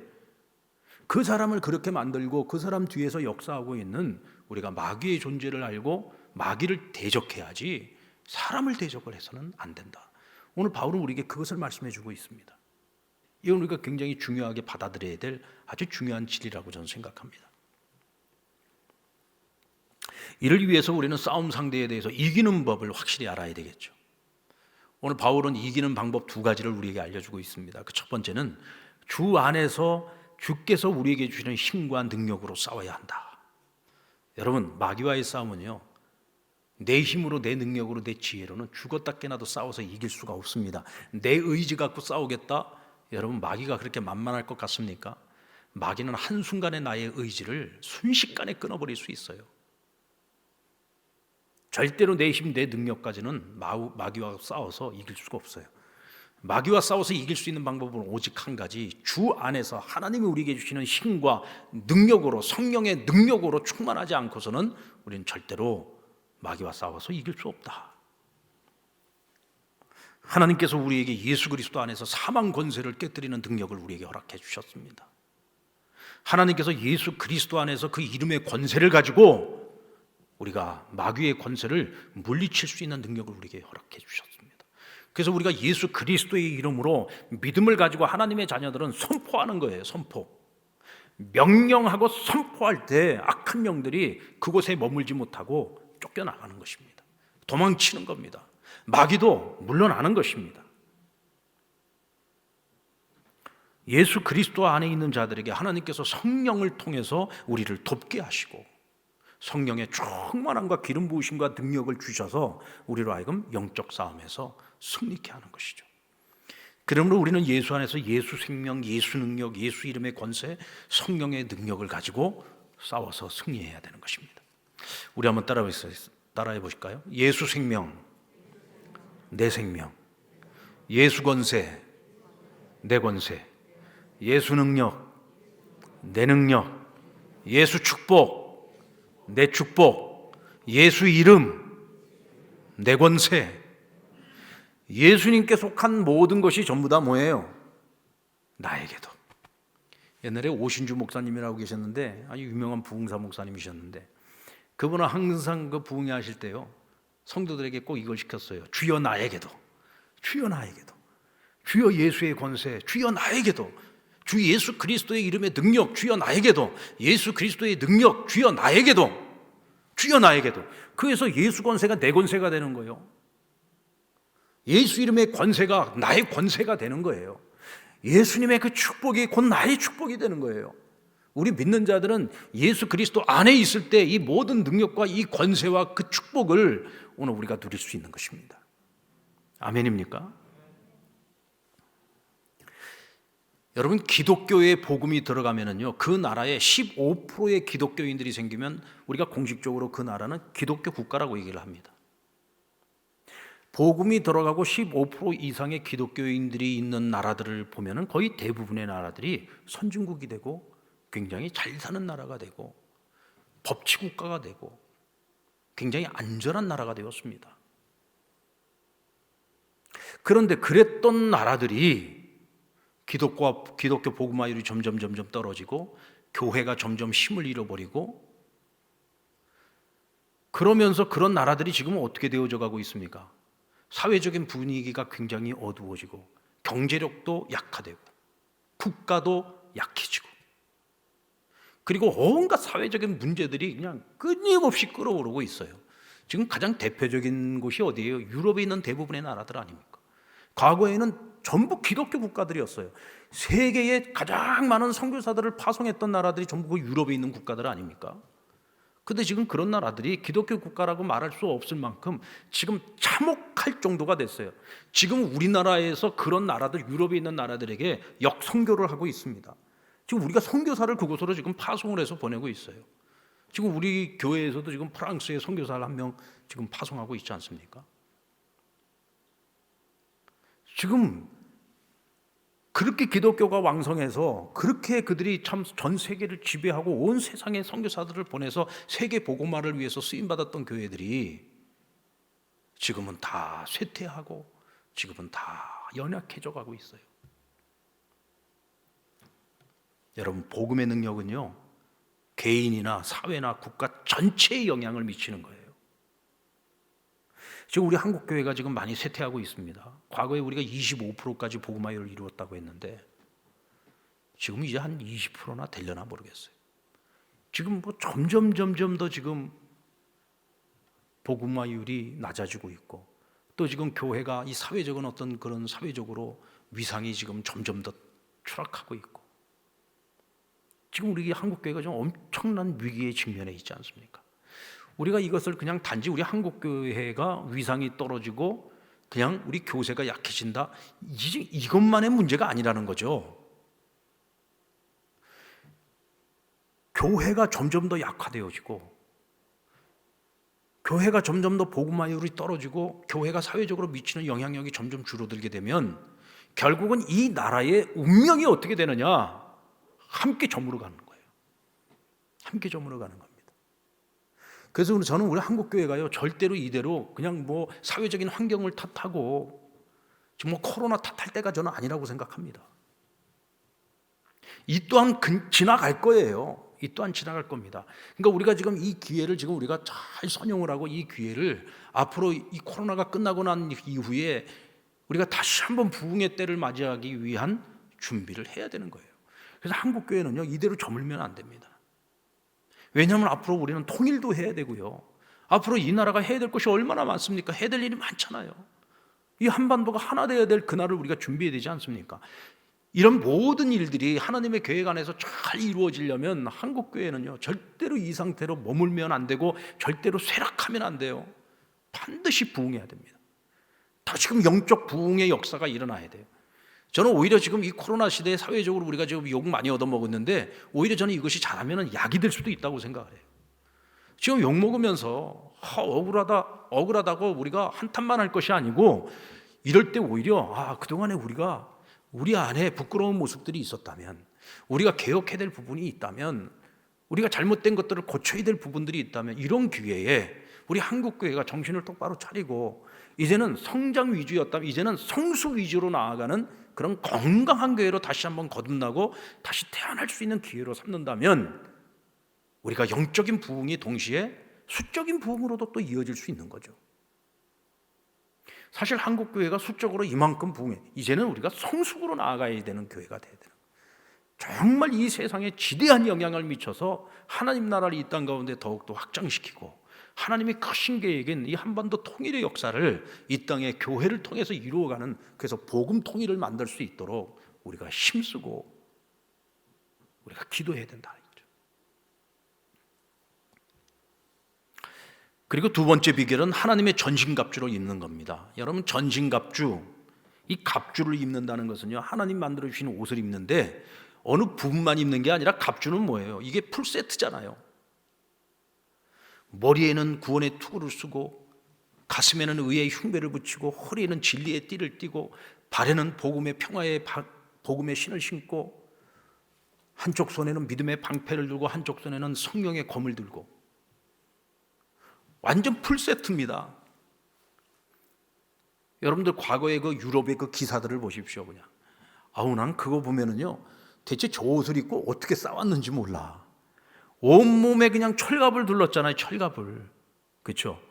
그 사람을 그렇게 만들고 그 사람 뒤에서 역사하고 있는 우리가 마귀의 존재를 알고 마귀를 대적해야지 사람을 대적을 해서는 안 된다. 오늘 바울은 우리에게 그것을 말씀해 주고 있습니다. 이건 우리가 굉장히 중요하게 받아들여야 될 아주 중요한 진리라고 저는 생각합니다. 이를 위해서 우리는 싸움 상대에 대해서 이기는 법을 확실히 알아야 되겠죠. 오늘 바울은 이기는 방법 두 가지를 우리에게 알려주고 있습니다. 그 첫 번째는 주 안에서 주께서 우리에게 주시는 힘과 능력으로 싸워야 한다. 여러분, 마귀와의 싸움은요, 내 힘으로, 내 능력으로, 내 지혜로는 죽었다 깨나도 싸워서 이길 수가 없습니다. 내 의지 갖고 싸우겠다? 여러분, 마귀가 그렇게 만만할 것 같습니까? 마귀는 한순간에 나의 의지를 순식간에 끊어버릴 수 있어요. 절대로 내 힘, 내 능력까지는 마귀와 싸워서 이길 수가 없어요. 마귀와 싸워서 이길 수 있는 방법은 오직 한 가지, 주 안에서 하나님이 우리에게 주시는 힘과 능력으로, 성령의 능력으로 충만하지 않고서는 우리는 절대로 마귀와 싸워서 이길 수 없다. 하나님께서 우리에게 예수 그리스도 안에서 사망 권세를 깨뜨리는 능력을 우리에게 허락해 주셨습니다. 하나님께서 예수 그리스도 안에서 그 이름의 권세를 가지고 우리가 마귀의 권세를 물리칠 수 있는 능력을 우리에게 허락해 주셨습니다. 그래서 우리가 예수 그리스도의 이름으로 믿음을 가지고 하나님의 자녀들은 선포하는 거예요. 선포. 명령하고 선포할 때 악한 영들이 그곳에 머물지 못하고 쫓겨나가는 것입니다. 도망치는 겁니다. 마귀도 물러나는 것입니다. 예수 그리스도 안에 있는 자들에게 하나님께서 성령을 통해서 우리를 돕게 하시고 성령의 충만함과 기름 부으심과 능력을 주셔서 우리로 하여금 영적 싸움에서 승리케 하는 것이죠. 그러므로 우리는 예수 안에서 예수 생명, 예수 능력, 예수 이름의 권세, 성령의 능력을 가지고 싸워서 승리해야 되는 것입니다. 우리 한번 따라해 보실까요? 예수 생명, 내 생명. 예수 권세, 내 권세. 예수 능력, 내 능력. 예수 축복, 내 축복. 예수 이름, 내 권세. 예수님께 속한 모든 것이 전부 다 뭐예요? 나에게도. 옛날에 오신주 목사님이라고 계셨는데 아주 유명한 부흥사 목사님이셨는데 그분은 항상 그 부흥회 하실 때요 성도들에게 꼭 이걸 시켰어요. 주여 나에게도, 주여 나에게도, 주여 예수의 권세, 주여 나에게도, 주 예수 그리스도의 이름의 능력, 주여 나에게도, 예수 그리스도의 능력, 주여 나에게도, 주여 나에게도. 그래서 예수 권세가 내 권세가 되는 거예요. 예수 이름의 권세가 나의 권세가 되는 거예요. 예수님의 그 축복이 곧 나의 축복이 되는 거예요. 우리 믿는 자들은 예수 그리스도 안에 있을 때 이 모든 능력과 이 권세와 그 축복을 오늘 우리가 누릴 수 있는 것입니다. 아멘입니까? 여러분, 기독교의 복음이 들어가면은요, 그 나라에 15%의 기독교인들이 생기면 우리가 공식적으로 그 나라는 기독교 국가라고 얘기를 합니다. 복음이 들어가고 15% 이상의 기독교인들이 있는 나라들을 보면은 거의 대부분의 나라들이 선진국이 되고 굉장히 잘 사는 나라가 되고 법치 국가가 되고 굉장히 안전한 나라가 되었습니다. 그런데 그랬던 나라들이 기독교 복음화율이 점점 떨어지고 교회가 점점 힘을 잃어버리고 그러면서 그런 나라들이 지금 어떻게 되어져 가고 있습니까? 사회적인 분위기가 굉장히 어두워지고 경제력도 약화되고 국가도 약해지고 그리고 온갖 사회적인 문제들이 그냥 끊임없이 끌어오르고 있어요. 지금 가장 대표적인 곳이 어디예요? 유럽에 있는 대부분의 나라들 아닙니까? 과거에는 전부 기독교 국가들이었어요. 세계에 가장 많은 선교사들을 파송했던 나라들이 전부 그 유럽에 있는 국가들 아닙니까? 근데 지금 그런 나라들이 기독교 국가라고 말할 수 없을 만큼 지금 참혹할 정도가 됐어요. 지금 우리나라에서 그런 나라들, 유럽에 있는 나라들에게 역선교를 하고 있습니다. 지금 우리가 선교사를 그곳으로 지금 파송을 해서 보내고 있어요. 지금 우리 교회에서도 지금 프랑스에 선교사를 한 명 지금 파송하고 있지 않습니까? 지금 그렇게 기독교가 왕성해서 그렇게 그들이 참 전 세계를 지배하고 온 세상의 선교사들을 보내서 세계 복음화를 위해서 쓰임받았던 교회들이 지금은 다 쇠퇴하고 지금은 다 연약해져 가고 있어요. 여러분, 복음의 능력은요, 개인이나 사회나 국가 전체에 영향을 미치는 거예요. 지금 우리 한국교회가 지금 많이 쇠퇴하고 있습니다. 과거에 우리가 25%까지 복음화율을 이루었다고 했는데 지금 이제 한 20%나 되려나 모르겠어요. 지금 뭐 점점 더 지금 복음화율이 낮아지고 있고 또 지금 교회가 이 사회적인 어떤 그런 사회적으로 위상이 지금 점점 더 추락하고 있고 지금 우리 한국교회가 좀 엄청난 위기에 직면해 있지 않습니까? 우리가 이것을 그냥 단지 우리 한국교회가 위상이 떨어지고 그냥 우리 교세가 약해진다 이것만의 문제가 아니라는 거죠. 교회가 점점 더 약화되어지고 교회가 점점 더 복음화율이 떨어지고 교회가 사회적으로 미치는 영향력이 점점 줄어들게 되면 결국은 이 나라의 운명이 어떻게 되느냐? 함께 저물어 가는 거예요. 함께 저물어 가는 겁니다. 그래서 저는 우리 한국교회가요 절대로 이대로 그냥 뭐 사회적인 환경을 탓하고 지금 뭐 코로나 탓할 때가 저는 아니라고 생각합니다. 이 또한 지나갈 거예요. 이 또한 지나갈 겁니다. 그러니까 우리가 지금 이 기회를 지금 우리가 잘 선용을 하고 이 기회를 앞으로 이 코로나가 끝나고 난 이후에 우리가 다시 한번 부흥의 때를 맞이하기 위한 준비를 해야 되는 거예요. 그래서 한국교회는요 이대로 저물면 안 됩니다. 왜냐하면 앞으로 우리는 통일도 해야 되고요. 앞으로 이 나라가 해야 될 것이 얼마나 많습니까? 해야 될 일이 많잖아요. 이 한반도가 하나 되어야 될 그날을 우리가 준비해야 되지 않습니까? 이런 모든 일들이 하나님의 계획 안에서 잘 이루어지려면 한국교회는요 절대로 이 상태로 머물면 안 되고 절대로 쇠락하면 안 돼요. 반드시 부흥해야 됩니다. 다시금 영적 부흥의 역사가 일어나야 돼요. 저는 오히려 지금 이 코로나 시대에 사회적으로 우리가 지금 욕 많이 얻어먹었는데 오히려 저는 이것이 잘하면 약이 될 수도 있다고 생각을 해요. 지금 욕 먹으면서 억울하다고 우리가 한탄만 할 것이 아니고 이럴 때 오히려 그동안에 우리가 우리 안에 부끄러운 모습들이 있었다면 우리가 개혁해야 될 부분이 있다면 우리가 잘못된 것들을 고쳐야 될 부분들이 있다면 이런 기회에 우리 한국교회가 정신을 똑바로 차리고 이제는 성장 위주였다면 이제는 성수 위주로 나아가는 그런 건강한 교회로 다시 한번 거듭나고 다시 태어날 수 있는 기회로 삼는다면 우리가 영적인 부흥이 동시에 수적인 부흥으로도 또 이어질 수 있는 거죠. 사실 한국교회가 수적으로 이만큼 부흥해 이제는 우리가 성숙으로 나아가야 되는 교회가 돼야 되는 정말 이 세상에 지대한 영향을 미쳐서 하나님 나라를 이 땅 가운데 더욱더 확장시키고 하나님의 크신 계획인 이 한반도 통일의 역사를 이 땅의 교회를 통해서 이루어가는, 그래서 복음 통일을 만들 수 있도록 우리가 힘쓰고 우리가 기도해야 된다. 그리고 두 번째 비결은 하나님의 전신갑주를 입는 겁니다. 여러분, 전신갑주, 이 갑주를 입는다는 것은요, 하나님 만들어 주신 옷을 입는데 어느 부분만 입는 게 아니라, 갑주는 뭐예요? 이게 풀세트잖아요. 머리에는 구원의 투구를 쓰고, 가슴에는 의의 흉배를 붙이고, 허리에는 진리의 띠를 띠고, 발에는 복음의 평화의 복음의 신을 신고, 한쪽 손에는 믿음의 방패를 들고 한쪽 손에는 성령의 검을 들고, 완전 풀세트입니다. 여러분들 과거의 그 유럽의 그 기사들을 보십시오. 그냥 아우, 난 그거 보면은요, 대체 저 옷을 입고 어떻게 싸웠는지 몰라. 온몸에 그냥 철갑을 둘렀잖아요. 철갑을. 그렇죠?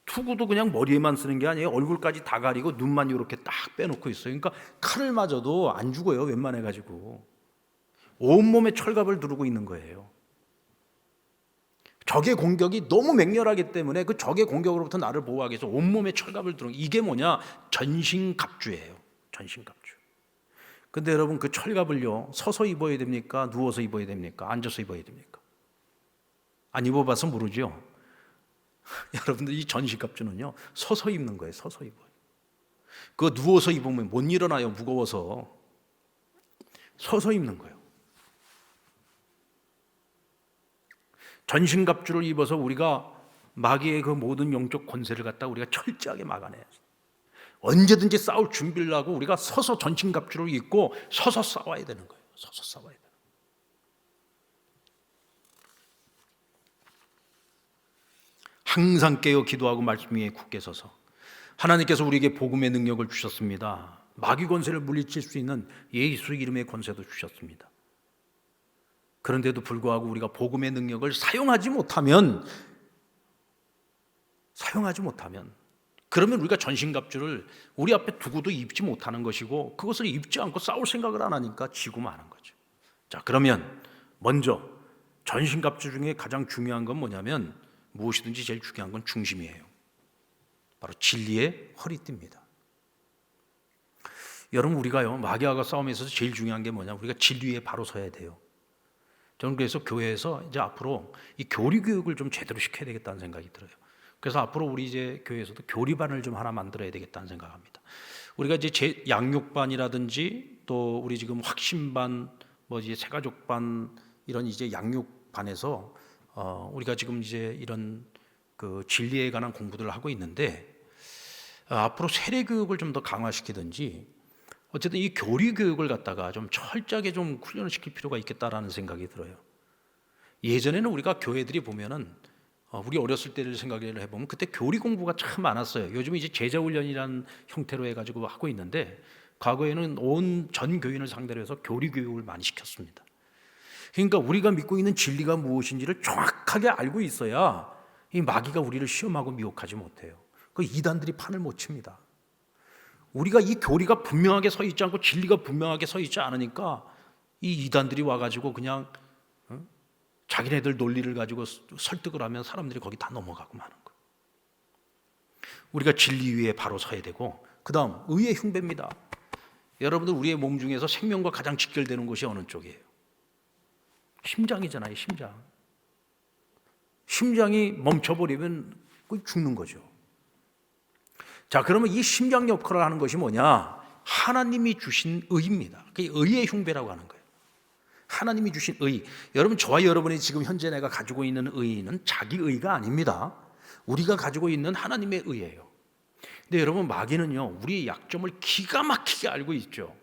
투구도 그냥 머리에만 쓰는 게 아니에요. 얼굴까지 다 가리고 눈만 이렇게 딱 빼놓고 있어요. 그러니까 칼을 맞아도 안 죽어요, 웬만해가지고. 온몸에 철갑을 두르고 있는 거예요. 적의 공격이 너무 맹렬하기 때문에 그 적의 공격으로부터 나를 보호하기 위해서 온몸에 철갑을 두르는, 이게 뭐냐? 전신갑주예요. 전신갑주. 근데 여러분, 그 철갑을요, 서서 입어야 됩니까? 누워서 입어야 됩니까? 앉아서 입어야 됩니까? 안 입어봐서 모르죠. 여러분들, 이 전신갑주는요, 서서 입는 거예요. 서서 입어요. 그거 누워서 입으면 못 일어나요. 무거워서. 서서 입는 거예요. 전신갑주를 입어서 우리가 마귀의 그 모든 영적 권세를 갖다 우리가 철저하게 막아내요. 언제든지 싸울 준비를 하고 우리가 서서 전신갑주를 입고 서서 싸워야 되는 거예요. 서서 싸워야 돼요. 항상 깨어 기도하고 말씀 위에 굳게 서서, 하나님께서 우리에게 복음의 능력을 주셨습니다. 마귀 권세를 물리칠 수 있는 예수 이름의 권세도 주셨습니다. 그런데도 불구하고 우리가 복음의 능력을 사용하지 못하면 그러면 우리가 전신갑주를 우리 앞에 두고도 입지 못하는 것이고, 그것을 입지 않고 싸울 생각을 안 하니까 지고 마는 거죠. 자, 그러면 먼저 전신갑주 중에 가장 중요한 건 뭐냐면, 무엇이든지 제일 중요한 건 중심이에요. 바로 진리의 허리띠입니다. 여러분, 우리가요, 마귀와 싸움에 있어서 제일 중요한 게 뭐냐? 우리가 진리에 바로 서야 돼요. 저는 그래서 교회에서 이제 앞으로 이 교리 교육을 좀 제대로 시켜야 되겠다는 생각이 들어요. 그래서 앞으로 우리 이제 교회에서도 교리반을 좀 하나 만들어야 되겠다는 생각합니다. 우리가 이제 양육반이라든지 또 우리 지금 확신반, 뭐 이제 새가족반, 이런 이제 양육반에서 우리가 지금 이제 이런 그 진리에 관한 공부들을 하고 있는데, 앞으로 세례 교육을 좀 더 강화시키든지, 어쨌든 이 교리 교육을 갖다가 좀 철저하게 좀 훈련을 시킬 필요가 있겠다라는 생각이 들어요. 예전에는 우리가 교회들이 보면은, 우리 어렸을 때를 생각을 해보면 그때 교리 공부가 참 많았어요. 요즘 이제 제자훈련이라는 형태로 해가지고 하고 있는데, 과거에는 온 전 교인을 상대로 해서 교리 교육을 많이 시켰습니다. 그러니까 우리가 믿고 있는 진리가 무엇인지를 정확하게 알고 있어야 이 마귀가 우리를 시험하고 미혹하지 못해요. 그 이단들이 판을 못 칩니다. 우리가 이 교리가 분명하게 서 있지 않고 진리가 분명하게 서 있지 않으니까 이 이단들이 와가지고 그냥 자기네들 논리를 가지고 설득을 하면 사람들이 거기 다 넘어가고 마는 거예요. 우리가 진리 위에 바로 서야 되고, 그 다음 의의 흉배입니다. 여러분들, 우리의 몸 중에서 생명과 가장 직결되는 곳이 어느 쪽이에요? 심장이잖아요. 심장이 멈춰버리면 죽는 거죠. 자, 그러면 이 심장 역할을 하는 것이 뭐냐? 하나님이 주신 의입니다. 그게 의의 흉배라고 하는 거예요. 하나님이 주신 의. 여러분, 저와 여러분이 지금 현재 내가 가지고 있는 의는 자기 의가 아닙니다. 우리가 가지고 있는 하나님의 의예요. 근데 여러분, 마귀는요, 우리의 약점을 기가 막히게 알고 있죠.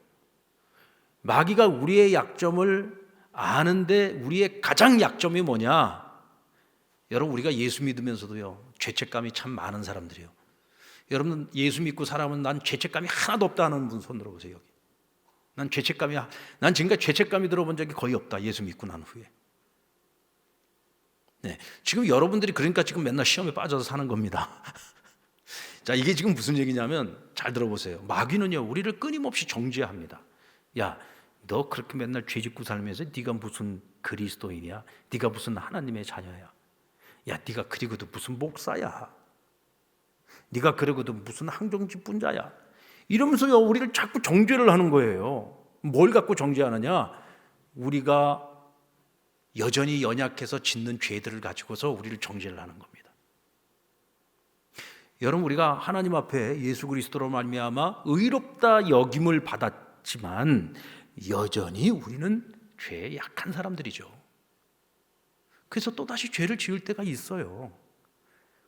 마귀가 우리의 약점을 아는데, 우리의 가장 약점이 뭐냐? 여러분, 우리가 예수 믿으면서도요, 죄책감이 참 많은 사람들이에요. 여러분, 예수 믿고 살아면 난 죄책감이 하나도 없다 하는 분 손 들어보세요. 여기. 난 지금까지 죄책감이 들어본 적이 거의 없다, 예수 믿고 난 후에. 네, 지금 여러분들이 그러니까 지금 맨날 시험에 빠져서 사는 겁니다. 자, 이게 지금 무슨 얘기냐면, 잘 들어보세요. 마귀는요, 우리를 끊임없이 정죄합니다. 야, 너 그렇게 맨날 죄 짓고 살면서 네가 무슨 그리스도인이야? 네가 무슨 하나님의 자녀야? 야, 네가 그리고도 무슨 목사야? 네가 그러고도 무슨 항정집 분자야? 이러면서요, 우리를 자꾸 정죄를 하는 거예요. 뭘 갖고 정죄하느냐? 우리가 여전히 연약해서 짓는 죄들을 가지고서 우리를 정죄를 하는 겁니다. 여러분, 우리가 하나님 앞에 예수 그리스도로 말미암아 의롭다 여김을 받았지만 여전히 우리는 죄에 약한 사람들이죠. 그래서 또다시 죄를 지을 때가 있어요.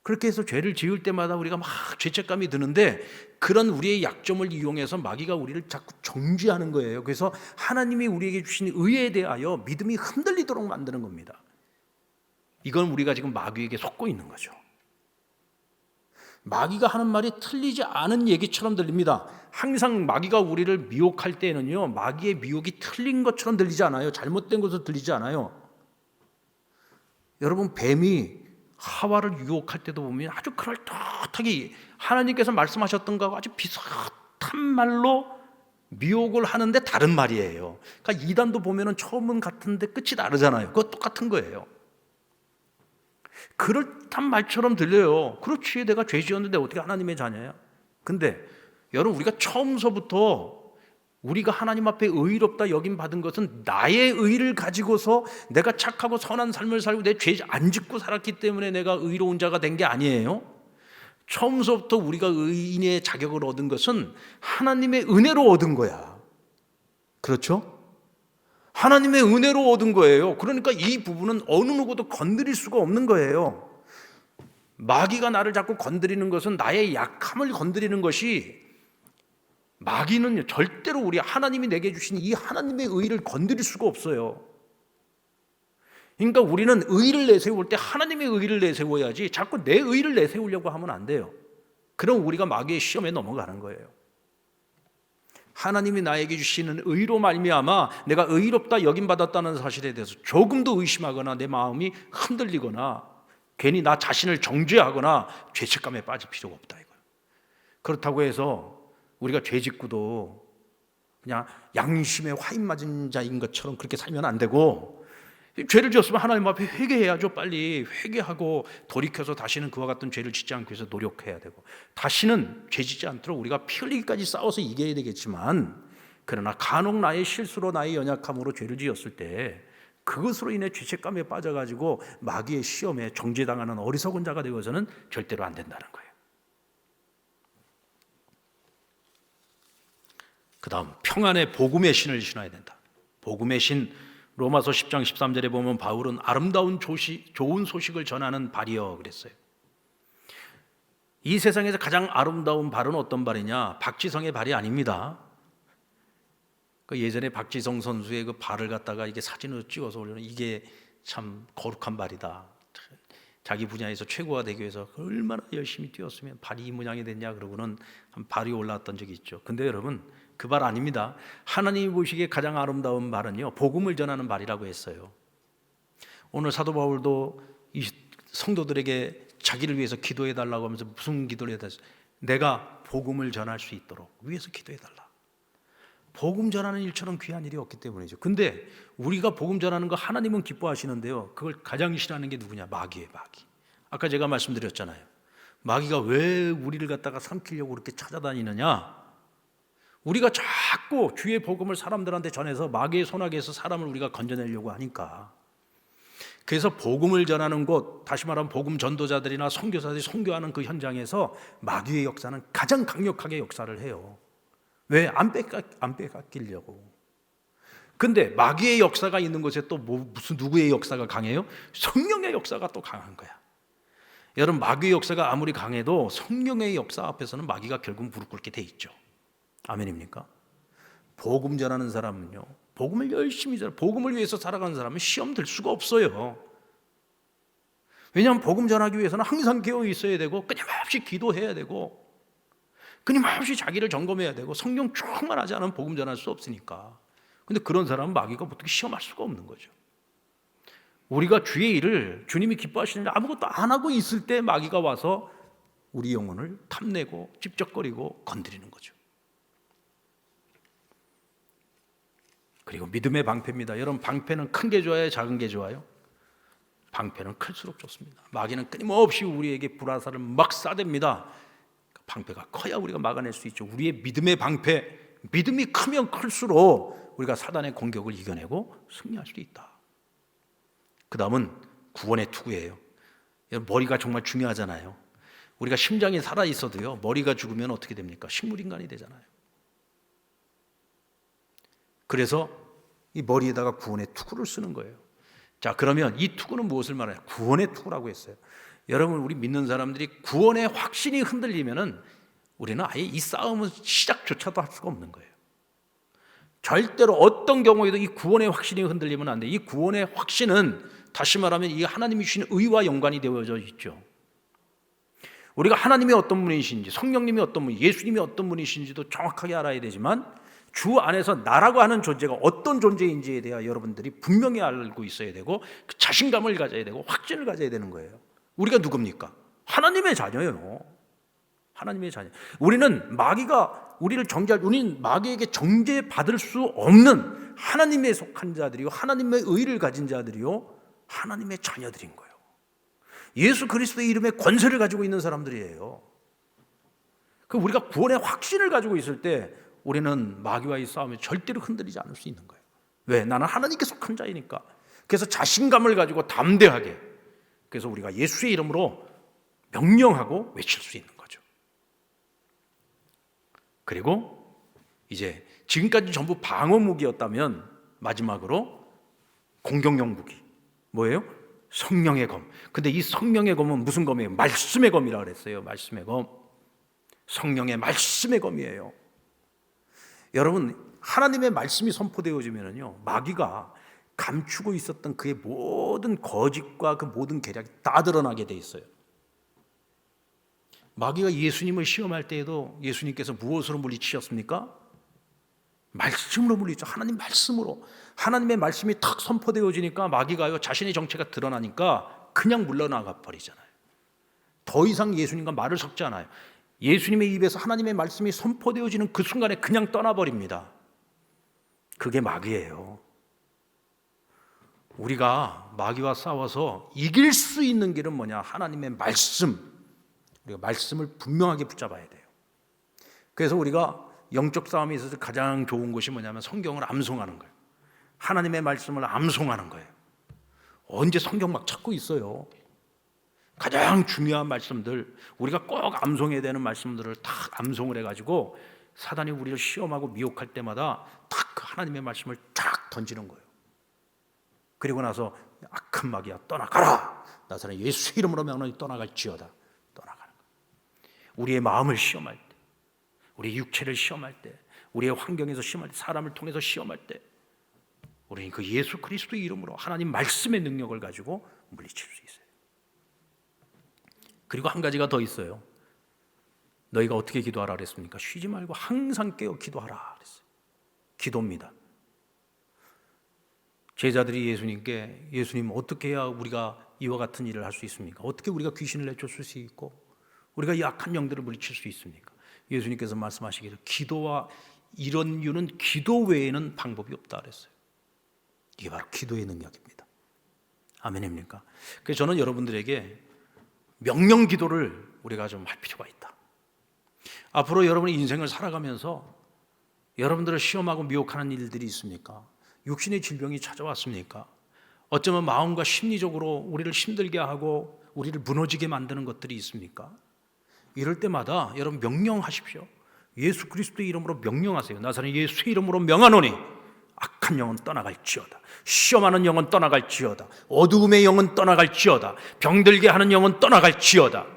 그렇게 해서 죄를 지을 때마다 우리가 막 죄책감이 드는데 그런 우리의 약점을 이용해서 마귀가 우리를 자꾸 정죄하는 거예요. 그래서 하나님이 우리에게 주신 의에 대하여 믿음이 흔들리도록 만드는 겁니다. 이건 우리가 지금 마귀에게 속고 있는 거죠. 마귀가 하는 말이 틀리지 않은 얘기처럼 들립니다. 항상 마귀가 우리를 미혹할 때는요, 마귀의 미혹이 틀린 것처럼 들리지 않아요. 잘못된 것으로 들리지 않아요. 여러분, 뱀이 하와를 유혹할 때도 보면 아주 그럴듯하게 하나님께서 말씀하셨던 것과 아주 비슷한 말로 미혹을 하는데 다른 말이에요. 그러니까 이단도 보면 처음은 같은데 끝이 다르잖아요. 그거 똑같은 거예요. 그럴듯한 말처럼 들려요. 그렇지, 내가 죄 지었는데 어떻게 하나님의 자녀야? 근데 여러분, 우리가 처음서부터 우리가 하나님 앞에 의롭다 여김 받은 것은 나의 의를 가지고서 내가 착하고 선한 삶을 살고 내 죄 안 짓고 살았기 때문에 내가 의로운 자가 된 게 아니에요. 처음서부터 우리가 의인의 자격을 얻은 것은 하나님의 은혜로 얻은 거야. 그렇죠? 하나님의 은혜로 얻은 거예요. 그러니까 이 부분은 어느 누구도 건드릴 수가 없는 거예요. 마귀가 나를 자꾸 건드리는 것은 나의 약함을 건드리는 것이, 마귀는 절대로 우리 하나님이 내게 주신 이 하나님의 의를 건드릴 수가 없어요. 그러니까 우리는 의를 내세울 때 하나님의 의를 내세워야지 자꾸 내 의를 내세우려고 하면 안 돼요. 그럼 우리가 마귀의 시험에 넘어가는 거예요. 하나님이 나에게 주시는 의로 말미암아 내가 의롭다 여김받았다는 사실에 대해서 조금도 의심하거나 내 마음이 흔들리거나 괜히 나 자신을 정죄하거나 죄책감에 빠질 필요가 없다 이거예요. 그렇다고 해서 우리가 죄 짓고도 그냥 양심에 화인 맞은 자인 것처럼 그렇게 살면 안 되고, 죄를 지었으면 하나님 앞에 회개해야죠. 빨리 회개하고 돌이켜서 다시는 그와 같은 죄를 짓지 않기 위해서 노력해야 되고, 다시는 죄 짓지 않도록 우리가 피 흘리기까지 싸워서 이겨야 되겠지만, 그러나 간혹 나의 실수로 나의 연약함으로 죄를 지었을 때 그것으로 인해 죄책감에 빠져가지고 마귀의 시험에 정죄당하는 어리석은 자가 되어서는 절대로 안 된다는 거예요. 그 다음, 평안의 복음의 신을 신어야 된다. 복음의 신, 로마서 10장 13절에 보면 바울은 아름다운 좋은 소식을 전하는 발이여 그랬어요. 이 세상에서 가장 아름다운 발은 어떤 발이냐? 박지성의 발이 아닙니다. 그 예전에 박지성 선수의 그 발을 갖다가 이게 사진으로 찍어서 올려놓은, 이게 참 거룩한 발이다. 자기 분야에서 최고가 되기 위해서 얼마나 열심히 뛰었으면 발이 이 모양이 됐냐 그러고는 한 발이 올라왔던 적이 있죠. 근데 여러분, 그 발 아닙니다. 하나님이 보시기에 가장 아름다운 발은요, 복음을 전하는 발이라고 했어요. 오늘 사도 바울도 이 성도들에게 자기를 위해서 기도해 달라고 하면서 무슨 기도를 해야 되지? 내가 복음을 전할 수 있도록 위해서 기도해 달라. 복음 전하는 일처럼 귀한 일이 없기 때문이죠. 근데 우리가 복음 전하는 거 하나님은 기뻐하시는데요, 그걸 가장 싫어하는 게 누구냐? 마귀예요, 마귀. 아까 제가 말씀드렸잖아요. 마귀가 왜 우리를 갖다가 삼키려고 그렇게 찾아다니느냐? 우리가 자꾸 주의 복음을 사람들한테 전해서 마귀의 손아귀에서 사람을 우리가 건져내려고 하니까. 그래서 복음을 전하는 곳, 다시 말하면 복음 전도자들이나 선교사들이 선교하는 그 현장에서 마귀의 역사는 가장 강력하게 역사를 해요. 왜? 안 빼앗기려고. 근데 마귀의 역사가 있는 곳에 또 무슨 누구의 역사가 강해요? 성령의 역사가 또 강한 거야. 여러분, 마귀의 역사가 아무리 강해도 성령의 역사 앞에서는 마귀가 결국 무릎 꿇게 돼 있죠. 아멘입니까? 복음 전하는 사람은요, 복음을 열심히 전하, 복음을 위해서 살아가는 사람은 시험 들 수가 없어요. 왜냐하면 복음 전하기 위해서는 항상 깨어 있어야 되고 끊임없이 기도해야 되고 끊임없이 자기를 점검해야 되고 성령 충만하지 않으면 복음 전할 수 없으니까. 근데 그런 사람은 마귀가 어떻게 시험할 수가 없는 거죠. 우리가 주의 일을 주님이 기뻐하시는 일 아무것도 안 하고 있을 때 마귀가 와서 우리 영혼을 탐내고 찝쩍거리고 건드리는 거죠. 그리고 믿음의 방패입니다. 여러분, 방패는 큰 게 좋아요, 작은 게 좋아요? 방패는 클수록 좋습니다. 마귀는 끊임없이 우리에게 불화살을 막 쏴댑니다. 방패가 커야 우리가 막아낼 수 있죠. 우리의 믿음의 방패, 믿음이 크면 클수록 우리가 사단의 공격을 이겨내고 승리할 수 있다. 그 다음은 구원의 투구예요. 머리가 정말 중요하잖아요. 우리가 심장이 살아있어도요, 머리가 죽으면 어떻게 됩니까? 식물인간이 되잖아요. 그래서 이 머리에다가 구원의 투구를 쓰는 거예요. 자, 그러면 이 투구는 무엇을 말해요? 구원의 투구라고 했어요. 여러분, 우리 믿는 사람들이 구원의 확신이 흔들리면은 우리는 아예 이 싸움은 시작조차도 할 수가 없는 거예요. 절대로 어떤 경우에도 이 구원의 확신이 흔들리면 안 돼. 이 구원의 확신은 다시 말하면 이 하나님이 주신 의와 연관이 되어져 있죠. 우리가 하나님이 어떤 분이신지, 성령님이 어떤 분, 예수님이 어떤 분이신지도 정확하게 알아야 되지만 주 안에서 나라고 하는 존재가 어떤 존재인지에 대해 여러분들이 분명히 알고 있어야 되고 그 자신감을 가져야 되고 확신을 가져야 되는 거예요. 우리가 누굽니까? 하나님의 자녀예요. 하나님의 자녀. 우리는 마귀가 우리를 정죄할, 우리는 마귀에게 정죄받을 수 없는 하나님에 속한 자들이요, 하나님의 의를 가진 자들이요, 하나님의 자녀들인 거예요. 예수 그리스도의 이름에 권세를 가지고 있는 사람들이에요. 그 우리가 구원의 확신을 가지고 있을 때 우리는 마귀와의 싸움에 절대로 흔들리지 않을 수 있는 거예요. 왜? 나는 하나님께 속한 자이니까. 그래서 자신감을 가지고 담대하게, 그래서 우리가 예수의 이름으로 명령하고 외칠 수 있는 거죠. 그리고 이제 지금까지 전부 방어 무기였다면 마지막으로 공격용 무기. 뭐예요? 성령의 검. 근데 이 성령의 검은 무슨 검이에요? 말씀의 검이라고 그랬어요. 말씀의 검. 성령의 말씀의 검이에요. 여러분, 하나님의 말씀이 선포되어지면요, 마귀가 감추고 있었던 그의 모든 거짓과 그 모든 계략이 다 드러나게 돼 있어요. 마귀가 예수님을 시험할 때에도 예수님께서 무엇으로 물리치셨습니까? 말씀으로 물리죠. 하나님 말씀으로. 하나님의 말씀이 탁 선포되어지니까 마귀가요, 자신의 정체가 드러나니까 그냥 물러나가 버리잖아요. 더 이상 예수님과 말을 섞지 않아요. 예수님의 입에서 하나님의 말씀이 선포되어지는 그 순간에 그냥 떠나버립니다. 그게 마귀예요. 우리가 마귀와 싸워서 이길 수 있는 길은 뭐냐? 하나님의 말씀. 우리가 말씀을 분명하게 붙잡아야 돼요. 그래서 우리가 영적 싸움에 있어서 가장 좋은 것이 뭐냐면 성경을 암송하는 거예요. 하나님의 말씀을 암송하는 거예요. 언제 성경 막 찾고 있어요. 가장 중요한 말씀들, 우리가 꼭 암송해야 되는 말씀들을 다 암송을 해가지고 사단이 우리를 시험하고 미혹할 때마다 딱 하나님의 말씀을 딱 던지는 거예요. 그리고 나서 악한 마귀야 떠나가라. 나사렛 예수의 이름으로 명하노니 떠나갈지어다. 떠나가는 거예요. 우리의 마음을 시험할 때, 우리의 육체를 시험할 때, 우리의 환경에서 시험할 때, 사람을 통해서 시험할 때 우리는 그 예수 그리스도의 이름으로 하나님 말씀의 능력을 가지고 물리칠 수 있어요. 그리고 한 가지가 더 있어요. 너희가 어떻게 기도하라 그랬습니까? 쉬지 말고 항상 깨어 기도하라 그랬어요. 기도입니다. 제자들이 예수님께, 예수님 어떻게 해야 우리가 이와 같은 일을 할 수 있습니까? 어떻게 우리가 귀신을 내쫓을 수 있고 우리가 약한 영들을 물리칠 수 있습니까? 예수님께서 말씀하시기를 기도와 이런 이유는 기도 외에는 방법이 없다 그랬어요. 이게 바로 기도의 능력입니다. 아멘입니까? 그래서 저는 여러분들에게 명령 기도를 우리가 좀 할 필요가 있다. 앞으로 여러분의 인생을 살아가면서 여러분들을 시험하고 미혹하는 일들이 있습니까? 육신의 질병이 찾아왔습니까? 어쩌면 마음과 심리적으로 우리를 힘들게 하고 우리를 무너지게 만드는 것들이 있습니까? 이럴 때마다 여러분 명령하십시오. 예수 그리스도의 이름으로 명령하세요. 나사렛 예수의 이름으로 명하노니 악한 영은 떠나갈지어다. 시험하는 영은 떠나갈지어다. 어두움의 영은 떠나갈지어다. 병들게 하는 영은 떠나갈지어다.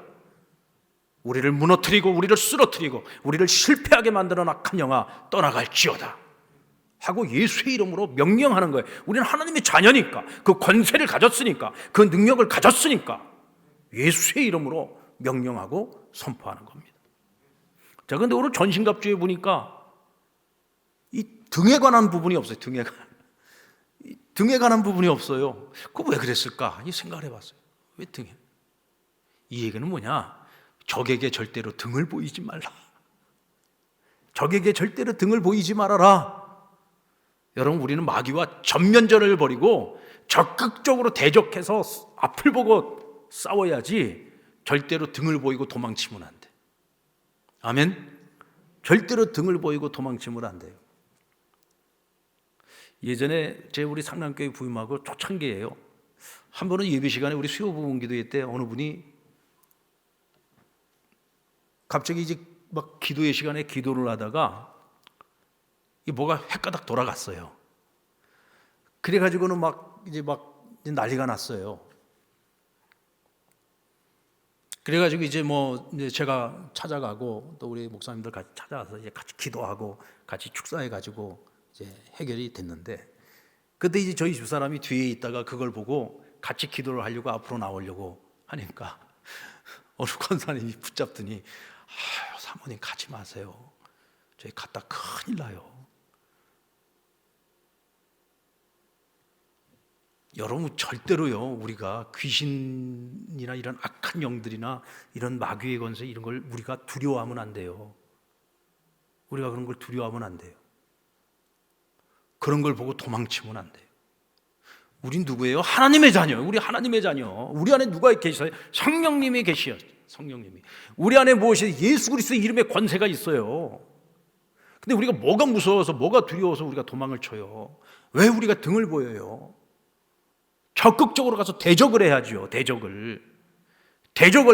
우리를 무너뜨리고 우리를 쓰러뜨리고 우리를 실패하게 만드는 악한 영아 떠나갈지어다 하고 예수의 이름으로 명령하는 거예요. 우리는 하나님의 자녀니까, 그 권세를 가졌으니까, 그 능력을 가졌으니까 예수의 이름으로 명령하고 선포하는 겁니다. 자, 그런데 오늘 전신갑주에 보니까 이 등에 관한 부분이 없어요. 등에 관한 부분이 없어요. 그거 왜 그랬을까? 이 생각을 해봤어요. 왜 등에? 이 얘기는 뭐냐? 적에게 절대로 등을 보이지 말라. 적에게 절대로 등을 보이지 말아라. 여러분, 우리는 마귀와 전면전을 벌이고 적극적으로 대적해서 앞을 보고 싸워야지 절대로 등을 보이고 도망치면 안 돼. 아멘? 절대로 등을 보이고 도망치면 안 돼요. 예전에 우리 상남교회 부임하고 초창기예요. 한 번은 예배 시간에 우리 수요 부분 기도회 때 어느 분이 갑자기 이제 막 기도의 시간에 기도를 하다가 뭐가 헷가닥 돌아갔어요. 그래가지고는 이제 난리가 났어요. 그래가지고 이제 제가 찾아가고 또 우리 목사님들 같이 찾아가서 이제 같이 기도하고 같이 축사해가지고 이제 해결이 됐는데, 그때 이제 저희 집사람이 뒤에 있다가 그걸 보고 같이 기도를 하려고 앞으로 나오려고 하니까 어느 권사님이 붙잡더니 사모님 가지 마세요. 저희 갔다 큰일 나요. 여러분, 절대로요, 우리가 귀신이나 이런 악한 영들이나 이런 마귀의 권세 이런 걸 우리가 두려워하면 안 돼요. 우리가 그런 걸 두려워하면 안 돼요. 그런 걸 보고 도망치면 안 돼요. 우린 누구예요? 하나님의 자녀. 우리 하나님의 자녀. 우리 안에 누가 계셔요? 성령님이 계시요. 성령님이. 우리 안에 무엇이 예수 그리스도의 이름에 권세가 있어요. 근데 우리가 뭐가 무서워서, 뭐가 두려워서 우리가 도망을 쳐요? 왜 우리가 등을 보여요? 적극적으로 가서 대적을 해야죠. 대적을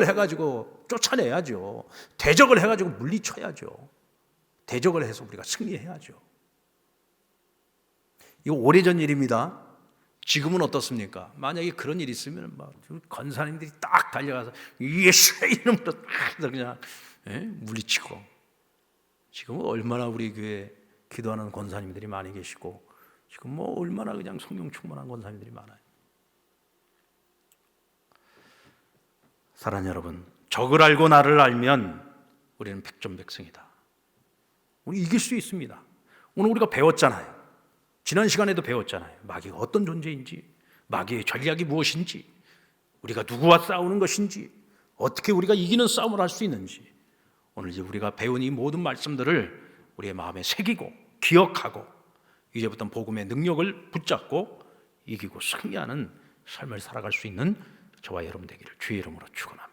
해가지고 쫓아내야죠. 대적을 해가지고 물리쳐야죠. 대적을 해서 우리가 승리해야죠. 이거 오래전 일입니다. 지금은 어떻습니까? 만약에 그런 일이 있으면 권사님들이 딱 달려가서 예수의 이름으로 그냥 물리치고. 지금은 얼마나 우리 교회 기도하는 권사님들이 많이 계시고, 지금 얼마나 그냥 성령 충만한 권사님들이 많아요. 사랑하는 여러분, 적을 알고 나를 알면 우리는 백전백승이다. 우리 이길 수 있습니다. 오늘 우리가 배웠잖아요. 지난 시간에도 배웠잖아요. 마귀가 어떤 존재인지, 마귀의 전략이 무엇인지, 우리가 누구와 싸우는 것인지, 어떻게 우리가 이기는 싸움을 할 수 있는지, 오늘 이제 우리가 배운 이 모든 말씀들을 우리의 마음에 새기고 기억하고 이제부터 복음의 능력을 붙잡고 이기고 승리하는 삶을 살아갈 수 있는 저와 여러분 되기를 주의 이름으로 축원합니다.